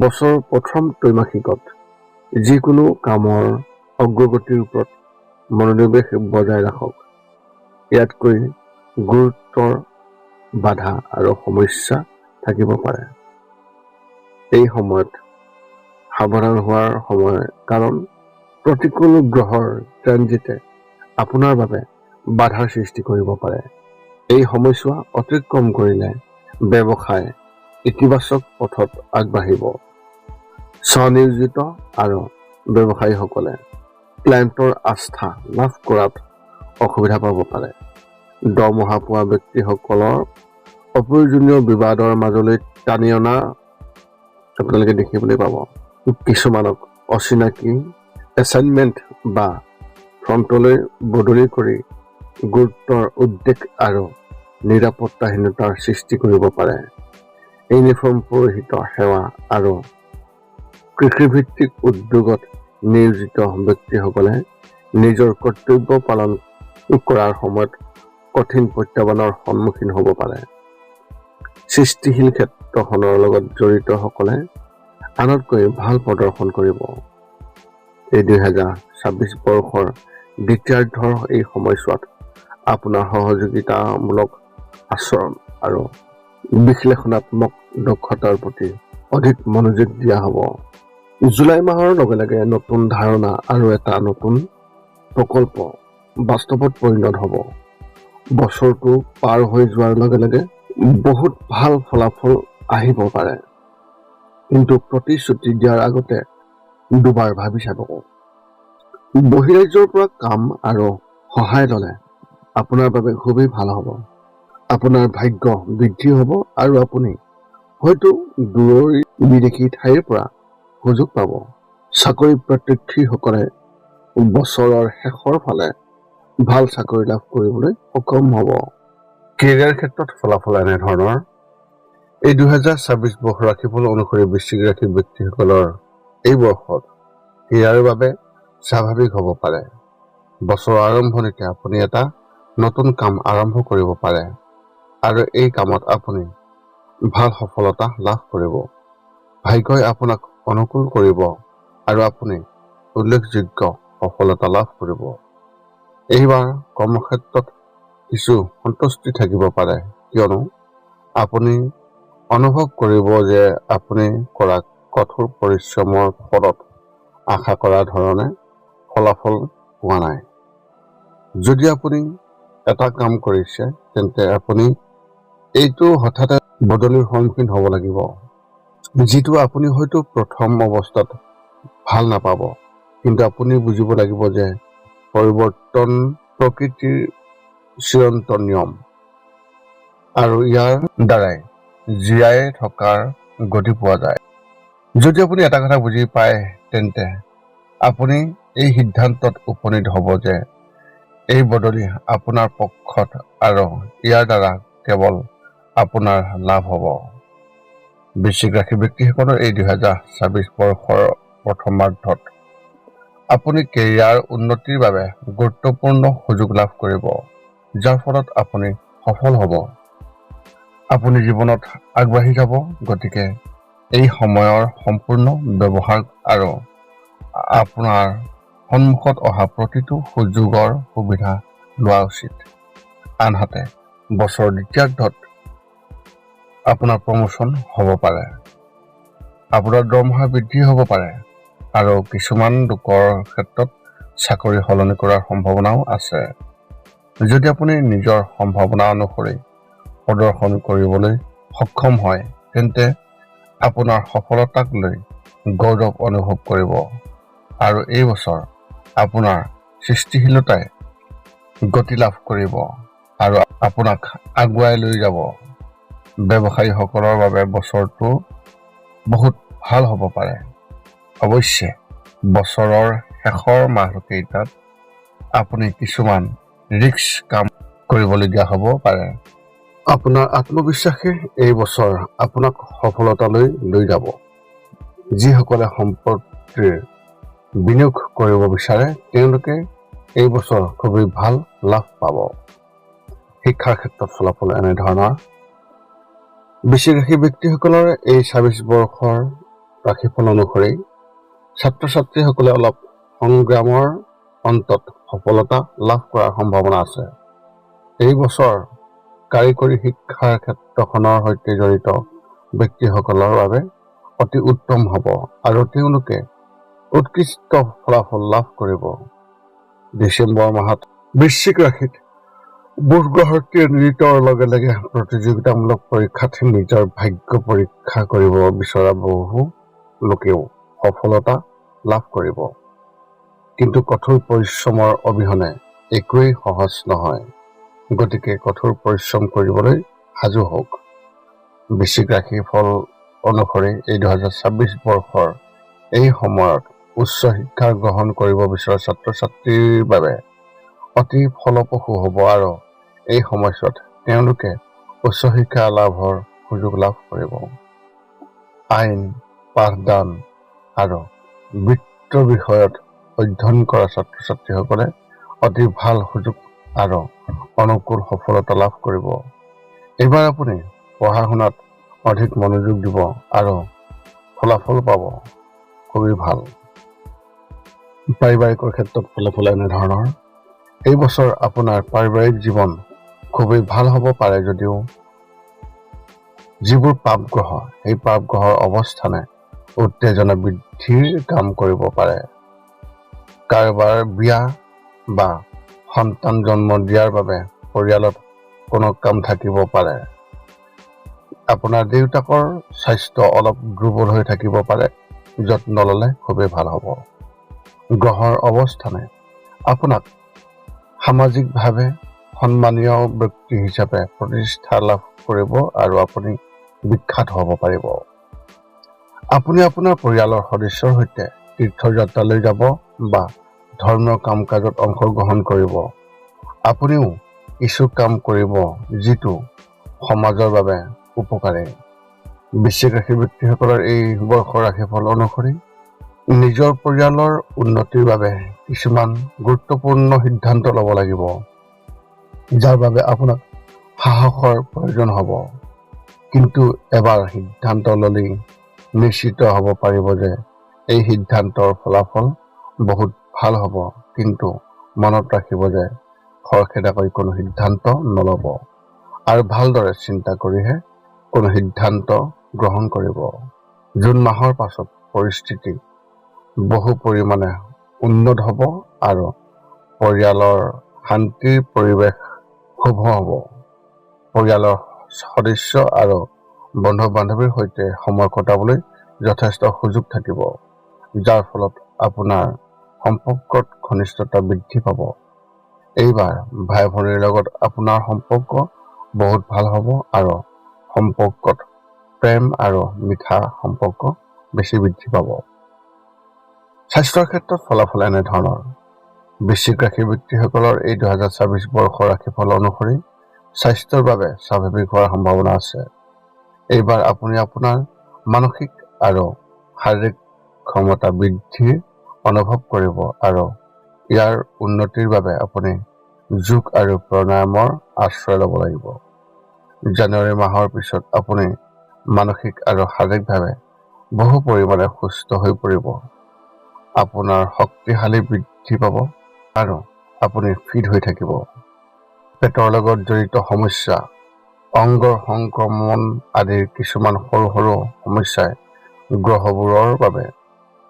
A: বছৰৰ প্ৰথম ত্ৰৈমাসিকত যিকোনো কামৰ অগ্ৰগতিৰ ওপৰত মনোনিৱেশ বজাই ৰাখক। ইয়াতকৈ গুৰুতৰ বাধা আৰু সমস্যা থাকিব পাৰে। এই সময়ত সাৱধান হোৱাৰ সময়, কাৰণ প্ৰতিকূল গ্ৰহৰ ট্ৰেনজিটে আপোনাৰ বাবে বাধাৰ সৃষ্টি কৰিব পাৰে। এই সময়ছোৱা অতিক্ৰম কৰিলে ব্যৱসায় ইতিবাচক পথত আগবাঢ়িব। স্বনিয়োজিত আৰু ব্যৱসায়ীসকলে ক্লায়েণ্টৰ আস্থা লাভ কৰাত অসুবিধা পাব পাৰে। দৰমহা পোৱা ব্যক্তিসকলৰ অপ্ৰয়োজনীয় বিবাদৰ মাজলৈ টানি অনা আপোনালোকে দেখিবলৈ পাব। কিছুমানক অচিনাকি এছাইনমেণ্ট বা ফ্ৰণ্টলৈ বদলি কৰি গুৰুত্বৰ উদ্বেগ আৰু নিৰাপত্তাহীনতাৰ সৃষ্টি কৰিব পাৰে। ইউনিফৰ্ম পৰিহিত সেৱা আৰু কৃষিভিত্তিক উদ্যোগত নিয়োজিত ব্যক্তিসকলে নিজৰ কৰ্তব্য পালন কৰাৰ সময়ত কঠিন প্ৰত্যাহ্বানৰ সন্মুখীন হ'ব পাৰে। সৃষ্টিশীল ক্ষেত্ৰখনৰ লগত জড়িতসকলে আনতকৈ ভাল প্ৰদৰ্শন কৰিব। এই 2026 বৰ্ষৰ দ্বিতীয়াৰ্ধৰ এই সময়ছোৱাত আপোনাৰ সহযোগিতামূলক আচৰণ আৰু বিশ্লেষণাত্মক দক্ষতাৰ প্ৰতি অধিক মনোযোগ দিয়া হ'ব। জুলাই মাহৰ লগে লগে নতুন ধাৰণা আৰু এটা নতুন প্ৰকল্প বাস্তৱত পৰিণত হ'ব। বছৰটো পাৰ হৈ যোৱাৰ লগে লগে বহুত ভাল ফলাফল আহিব পাৰে, কিন্তু প্ৰতিশ্ৰুতি দিয়াৰ আগতে দুবাৰ ভাবি চাব। বহিৰাজ্যৰ পৰা কাম আৰু সহায় ল'লে আপোনাৰ বাবে খুবেই ভাল হ'ব। আপোনাৰ ভাগ্য বৃদ্ধি হ'ব আৰু আপুনি হয়তো দূৰৰ বিদেশী ঠাইৰ পৰা সুযোগ পাব। চাকৰি প্ৰত্যাশীসকলে বছৰৰ শেষৰ ফালে ভাল চাকৰি লাভ কৰিবলৈ সক্ষম হ'ব। কেৰিয়াৰ ক্ষেত্ৰত ফলাফল এনেধৰণৰ। এই 2026 বৰ্ষৰ ৰাশিফল অনুসৰি বৃশ্চিক ৰাশিৰ ব্যক্তিসকলৰ এই বৰ্ষত কেৰিয়াৰৰ বাবে স্বাভাৱিক হ'ব পাৰে। বছৰৰ আৰম্ভণিতে আপুনি এটা নতুন কাম আৰম্ভ কৰিব পাৰে আৰু এই কামত আপুনি ভাল সফলতা লাভ কৰিব। ভাগ্যই আপোনাক অনুকূল কৰিব আৰু আপুনি উল্লেখযোগ্য সফলতা লাভ কৰিব। এইবাৰ কৰ্মক্ষেত্ৰত কিছু সন্তুষ্টি থাকিব পাৰে, কিয়নো আপুনি অনুভৱ কৰিব যে আপুনি কৰা কঠোৰ পৰিশ্ৰমৰ ফলত আশা কৰা ধৰণে ফলাফল পোৱা নাই। যদি আপুনি এটা কাম কৰিছে, তেন্তে আপুনি এইটো হঠাতে বদলিৰ সন্মুখীন হ'ব লাগিব, যিটো আপুনি হয়তো প্ৰথম অৱস্থাত ভাল নাপাব। কিন্তু আপুনি বুজিব লাগিব যে পৰিৱৰ্তন প্ৰকৃতিৰ চিৰন্তন নিয়ম আৰু ইয়াৰ দ্বাৰাই জীয়াই থকাৰ গতি পোৱা যায়। যদি আপুনি এটা কথা বুজি পায়, তেন্তে আপুনি এই সিদ্ধান্তত উপনীত হ'ব যে এই বদলি আপোনাৰ পক্ষত আৰু ইয়াৰ দ্বাৰা কেৱল আপোনাৰ লাভ হ'ব। বৃশ্চিক ৰাশিৰ ব্যক্তিসকলৰ এই 2026 বৰ্ষৰ প্ৰথমাৰ্ধত আপুনি কেৰিয়াৰ উন্নতিৰ বাবে গুৰুত্বপূৰ্ণ সুযোগ লাভ কৰিব, যাৰ ফলত আপুনি সফল হ'ব। আপুনি জীৱনত আগবাঢ়ি যাব, গতিকে এই সময়ৰ সম্পূৰ্ণ ব্যৱহাৰ আৰু আপোনাৰ সন্মুখত অহা প্ৰতিটো সুযোগৰ সুবিধা লোৱা উচিত। আনহাতে বছৰৰ দ্বিতীয়াৰ্ধত আপোনাৰ প্ৰমোচন হ'ব পাৰে, আপোনাৰ দৰমহা বৃদ্ধি হ'ব পাৰে আৰু কিছুমান লোকৰ ক্ষেত্ৰত চাকৰি সলনি কৰাৰ সম্ভাৱনাও আছে। যদি আপুনি নিজৰ সম্ভাৱনা অনুসৰি প্ৰদৰ্শন কৰিবলৈ সক্ষম হয়, তেন্তে আপোনাৰ সফলতাক লৈ গৌৰৱ অনুভৱ কৰিব আৰু এই বছৰ আপোনাৰ সৃষ্টিশীলতাই গতি লাভ কৰিব আৰু আপোনাক আগুৱাই লৈ যাব। ব্যৱসায়ীসকলৰ বাবে বছৰটো বহুত ভাল হ'ব পাৰে। অৱশ্যে বছৰৰ শেষৰ মাহকেইটাত আপুনি কিছুমান ৰিস্ক কাম কৰিবলগীয়া হ'ব পাৰে। আপোনাৰ আত্মবিশ্বাসে এই বছৰ আপোনাক সফলতালৈ লৈ যাব। যিসকলে সম্পত্তিৰ বিনিয়োগ কৰিব বিচাৰে, তেওঁলোকে এই বছৰ খুবেই ভাল লাভ পাব। শিক্ষাৰ ক্ষেত্ৰত ফলাফল এনেধৰণৰ। বৃশ্চিক ৰাশি ব্যক্তিসকলৰ এই ২৬ বৰ্ষৰ ৰাশিফল অনুসৰি ছাত্ৰ ছাত্ৰীসকলে অলপ সংগ্ৰামৰ অন্তত সফলতা লাভ কৰাৰ সম্ভাৱনা আছে। এই বছৰ কাৰিকৰী শিক্ষাৰ ক্ষেত্ৰখনৰ সৈতে জড়িত ব্যক্তিসকলৰ বাবে অতি উত্তম হ'ব আৰু তেওঁলোকে উৎকৃষ্ট ফলাফল লাভ কৰিব। ডিচেম্বৰ মাহত বৃশ্চিক ৰাশিত বুধ গ্ৰহৰ ট্ৰেনজিটৰ লগে লগে প্ৰতিযোগিতামূলক পৰীক্ষাত নিজৰ ভাগ্য পৰীক্ষা কৰিব বিচৰা বহু লোকেও সফলতা লাভ কৰিব। কিন্তু কঠোৰ পৰিশ্ৰমৰ অবিহনে একোৱেই সহজ নহয়। গতিকে কঠোৰ পৰিশ্ৰম কৰিবলৈ সাজু হওক। বৃশ্চিক ৰাশিৰ ফল অনুসৰি এই ২০২৬ বৰ্ষৰ এই সময়ত উচ্চ শিক্ষা গ্ৰহণ কৰিব বিচৰা ছাত্ৰ ছাত্ৰীৰ বাবে অতি ফলপ্ৰসূ হ'ব আৰু এই সময়ছোৱাত তেওঁলোকে উচ্চ শিক্ষা লাভৰ সুযোগ লাভ কৰিব। আইন, পাঠদান আৰু বিত্ত বিষয়ত অধ্যয়ন কৰা ছাত্ৰ ছাত্ৰীসকলে অতি ভাল সুযোগ আৰু অনুকূল সফলতা লাভ কৰিব। এইবাৰ আপুনি পঢ়া শুনাত অধিক মনোযোগ দিব আৰু ফলাফল পাব খুবেই ভাল। পাৰিবাৰিকৰ ক্ষেত্ৰত ফলাফল এনেধৰণৰ। এই বছৰ আপোনাৰ পাৰিবাৰিক জীৱন খুবেই ভাল হ'ব পাৰে যদিও যিবোৰ পাপ গ্ৰহ, সেই পাপ গ্ৰহৰ অৱস্থানে উত্তেজনা বৃদ্ধিৰ কাম কৰিব পাৰে। কাৰোবাৰ বিয়া বা সন্তান জন্ম দিয়াৰ বাবে পৰিয়ালত কোনো কাম থাকিব পাৰে। আপোনাৰ দেউতাকৰ স্বাস্থ্য অলপ দুৰ্বল হৈ থাকিব পাৰে, যত্ন ল'লে খুবেই ভাল হ'ব। গ্ৰহৰ অৱস্থানে আপোনাক সামাজিকভাৱে সন্মানীয় ব্যক্তি হিচাপে প্ৰতিষ্ঠা লাভ কৰিব আৰু আপুনি বিখ্যাত হ'ব পাৰিব। আপুনি আপোনাৰ পৰিয়ালৰ সদস্যৰ সৈতে তীৰ্থযাত্ৰালৈ যাব বা ধৰ্মীয় কাম কাজত অংশগ্ৰহণ কৰিব। আপুনিও কিছু কাম কৰিব যিটো সমাজৰ বাবে উপকাৰী। বৃশ্চিক ৰাশিৰ ব্যক্তিসকলৰ এই বৰ্ষৰ ৰাশিফল অনুসৰি নিজৰ পৰিয়ালৰ উন্নতিৰ বাবে কিছুমান গুৰুত্বপূৰ্ণ সিদ্ধান্ত ল'ব লাগিব, যাৰ বাবে আপোনাক সাহসৰ প্ৰয়োজন হ'ব। কিন্তু এবাৰ সিদ্ধান্ত ল'লেই নিশ্চিত হ'ব পাৰিব যে এই সিদ্ধান্তৰ ফলাফল বহুত ভাল হ'ব। কিন্তু মনত ৰাখিব যে খৰখেদাকৈ কোনো সিদ্ধান্ত নল'ব আৰু ভালদৰে চিন্তা কৰিহে কোনো সিদ্ধান্ত গ্ৰহণ কৰিব। জুন মাহৰ পাছত পৰিস্থিতি বহু পৰিমাণে উন্নত হ'ব আৰু পৰিয়ালৰ শান্তিৰ পৰিৱেশ শুভ হ'ব। পৰিয়ালৰ সদস্য আৰু বন্ধু বান্ধৱীৰ সৈতে সময় কটাবলৈ যথেষ্ট সুযোগ থাকিব, যাৰ ফলত আপোনাৰ সম্পৰ্কত ঘনিষ্ঠতা বৃদ্ধি পাব। এইবাৰ ভাই ভনীৰ লগত আপোনাৰ সম্পৰ্ক বহুত ভাল হ'ব আৰু সম্পৰ্কত প্ৰেম আৰু মিঠা সম্পৰ্ক বেছি বৃদ্ধি পাব। স্বাস্থ্যৰ ক্ষেত্ৰত ফলাফল এনেধৰণৰ। বৃশ্চিক ৰাশিৰ ব্যক্তিসকলৰ এই ২০২৬ বৰ্ষৰ ৰাশিফল অনুসৰি স্বাস্থ্যৰ বাবে স্বাভাৱিক হোৱাৰ সম্ভাৱনা আছে। এইবাৰ আপুনি আপোনাৰ মানসিক আৰু শাৰীৰিক ক্ষমতা বৃদ্ধিৰ অনুভৱ কৰিব আৰু ইয়াৰ উন্নতিৰ বাবে আপুনি যোগ আৰু প্ৰাণায়ামৰ আশ্ৰয় ল'ব লাগিব। জানুৱাৰী মাহৰ পিছত আপুনি মানসিক আৰু শাৰীৰিকভাৱে বহু পৰিমাণে সুস্থ হৈ পৰিব। আপোনাৰ শক্তিশালী বৃদ্ধি পাব আৰু আপুনি ফিট হৈ থাকিব। পেটৰ লগত জড়িত সমস্যা, অংগৰ সংক্ৰমণ আদিৰ কিছুমান সৰু সৰু সমস্যাই গ্ৰহবোৰৰ বাবে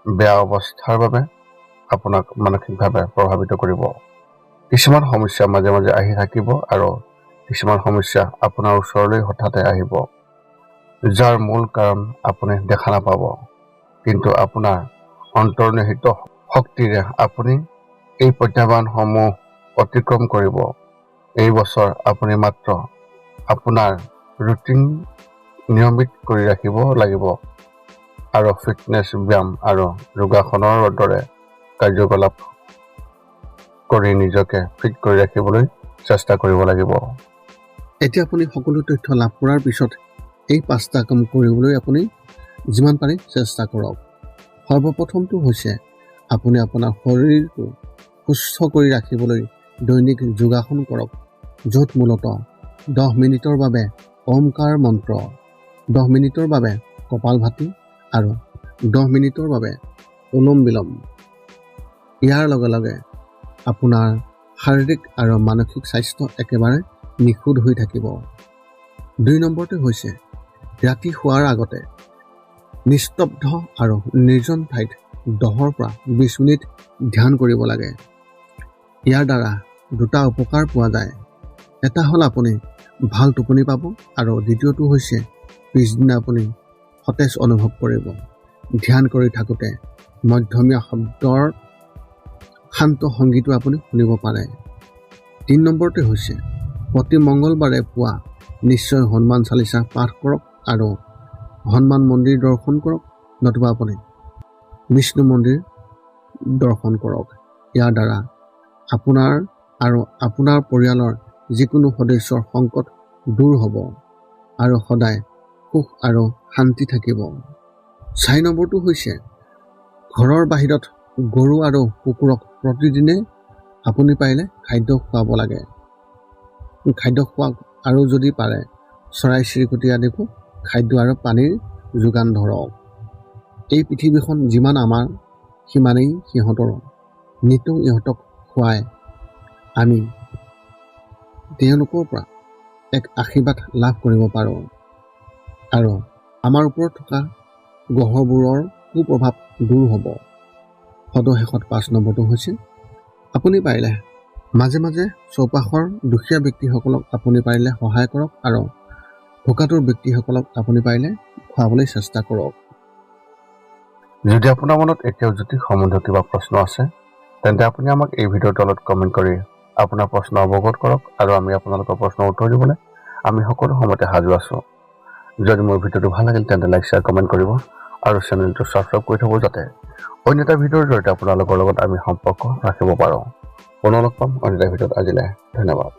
A: বেয়া অৱস্থাৰ বাবে আপোনাক মানসিকভাৱে প্ৰভাৱিত কৰিব। কিছুমান সমস্যা মাজে মাজে আহি থাকিব আৰু কিছুমান সমস্যা আপোনাৰ ওচৰলৈ হঠাতে আহিব, যাৰ মূল কাৰণ আপুনি দেখা নাপাব। কিন্তু আপোনাৰ অন্তৰ্নিহিত শক্তিৰে আপুনি এই প্ৰত্যাহ্বানসমূহ অতিক্ৰম কৰিব। এই বছৰ আপুনি মাত্ৰ আপোনাৰ ৰুটিন নিয়মিত কৰি ৰাখিব লাগিব আৰু ফিটনেছ, ব্যায়াম আৰু যোগাসনৰ দৰে কাৰ্যকলাপ কৰি নিজকে ফিট কৰি ৰাখিবলৈ চেষ্টা কৰিব লাগিব। এতিয়া আপুনি সকলো তথ্য লাভ কৰাৰ পিছত এই 5টা কাম কৰিবলৈ আপুনি যিমান পাৰে চেষ্টা কৰক। সৰ্বপ্ৰথমটো হৈছে আপুনি আপোনাৰ শৰীৰটো সুস্থ কৰি ৰাখিবলৈ দৈনিক যোগাসন কৰক। য'ত মূলতঃ 10 মিনিটৰ বাবে ওমকাৰ মন্ত্ৰ, 10 মিনিটৰ বাবে কপালভাতি আৰু 10 মিনিটৰ বাবে অনুলোম বিলোম। ইয়াৰ লগে লগে আপোনাৰ শাৰীৰিক আৰু মানসিক স্বাস্থ্য একেবাৰে নিখুঁত হৈ থাকিব। 2 নম্বৰটো হৈছে ৰাতি শোৱাৰ আগতে নিস্তব্ধ আৰু নিৰ্জন ঠাইত 10 পৰা 20 মিনিট ধ্যান কৰিব লাগে। ইয়াৰ দ্বাৰা দুটা উপকাৰ পোৱা যায়। এটা হ'ল আপুনি ভাল টোপনি পাব আৰু দ্বিতীয়টো হৈছে পিছদিনা আপুনি সতেজ অনুভৱ কৰিব। ধ্যান কৰি থাকোঁতে মধ্যমীয়া শব্দৰ শান্ত সংগীতো আপুনি শুনিব পাৰে। 3 নম্বৰটো হৈছে প্ৰতি মঙ্গলবাৰে পুৱা নিশ্চয় হনুমান চালিচা পাঠ কৰক আৰু হনুমান মন্দিৰ দৰ্শন কৰক, নতুবা আপুনি বিষ্ণু মন্দিৰ দৰ্শন কৰক। ইয়াৰ দ্বাৰা আপোনাৰ আৰু আপোনাৰ পৰিয়ালৰ যিকোনো সদস্যৰ সংকট দূৰ হ'ব আৰু সদায় সুখ আৰু শান্তি থাকিব। 4 নম্বৰটো হৈছে ঘৰৰ বাহিৰত গৰু আৰু কুকুৰক প্ৰতিদিনে আপুনি পাৰিলে খাদ্য খুৱাব লাগে। খাদ্য খুৱাওক আৰু যদি পাৰে চৰাই চিৰিকটি আদিকো খাদ্য আৰু পানীৰ যোগান ধৰক। এই পৃথিৱীখন যিমান আমাৰ সিমানেই সিহঁতৰো। নিতৌ ইহঁতক খুৱাই আমি তেওঁলোকৰ পৰা এক আশীৰ্বাদ লাভ কৰিব পাৰোঁ আৰু আমাৰ ওপৰত থকা গ্ৰহবোৰৰ কুপ্ৰভাৱ দূৰ হ'ব। সদশেষত 5 নম্বৰটো হৈছে আপুনি পাৰিলে মাজে মাজে চৌপাশৰ দুখীয়া ব্যক্তিসকলক আপুনি পাৰিলে সহায় কৰক আৰু ভোকাতুৰ ব্যক্তিসকলক আপুনি পাৰিলে খুৱাবলৈ চেষ্টা কৰক।
B: যদি আপোনাৰ মনত এতিয়াও জ্যোতিষ সম্বন্ধীয় কিবা প্ৰশ্ন আছে তেন্তে আপুনি আমাক এই ভিডিঅ'ৰ তলত কমেণ্ট কৰি আপোনাৰ প্ৰশ্ন অৱগত কৰক আৰু আমি আপোনালোকৰ প্ৰশ্নৰ উত্তৰ দিবলৈ আমি সকলো সময়তে সাজু আছোঁ। যদি মোৰ ভিডিঅ'টো ভাল লাগিল তেন্তে লাইক শ্বেয়াৰ কমেণ্ট কৰিব আৰু চেনেলটো ছাবস্ক্ৰাইব কৰি থ'ব যাতে অন্য এটা ভিডিঅ'ৰ জৰিয়তে আপোনালোকৰ লগত আমি সম্পৰ্ক ৰাখিব পাৰোঁ। পুনৰ লগ পাম অন্য এটা ভিডিঅ'ত। আজিলৈ ধন্যবাদ।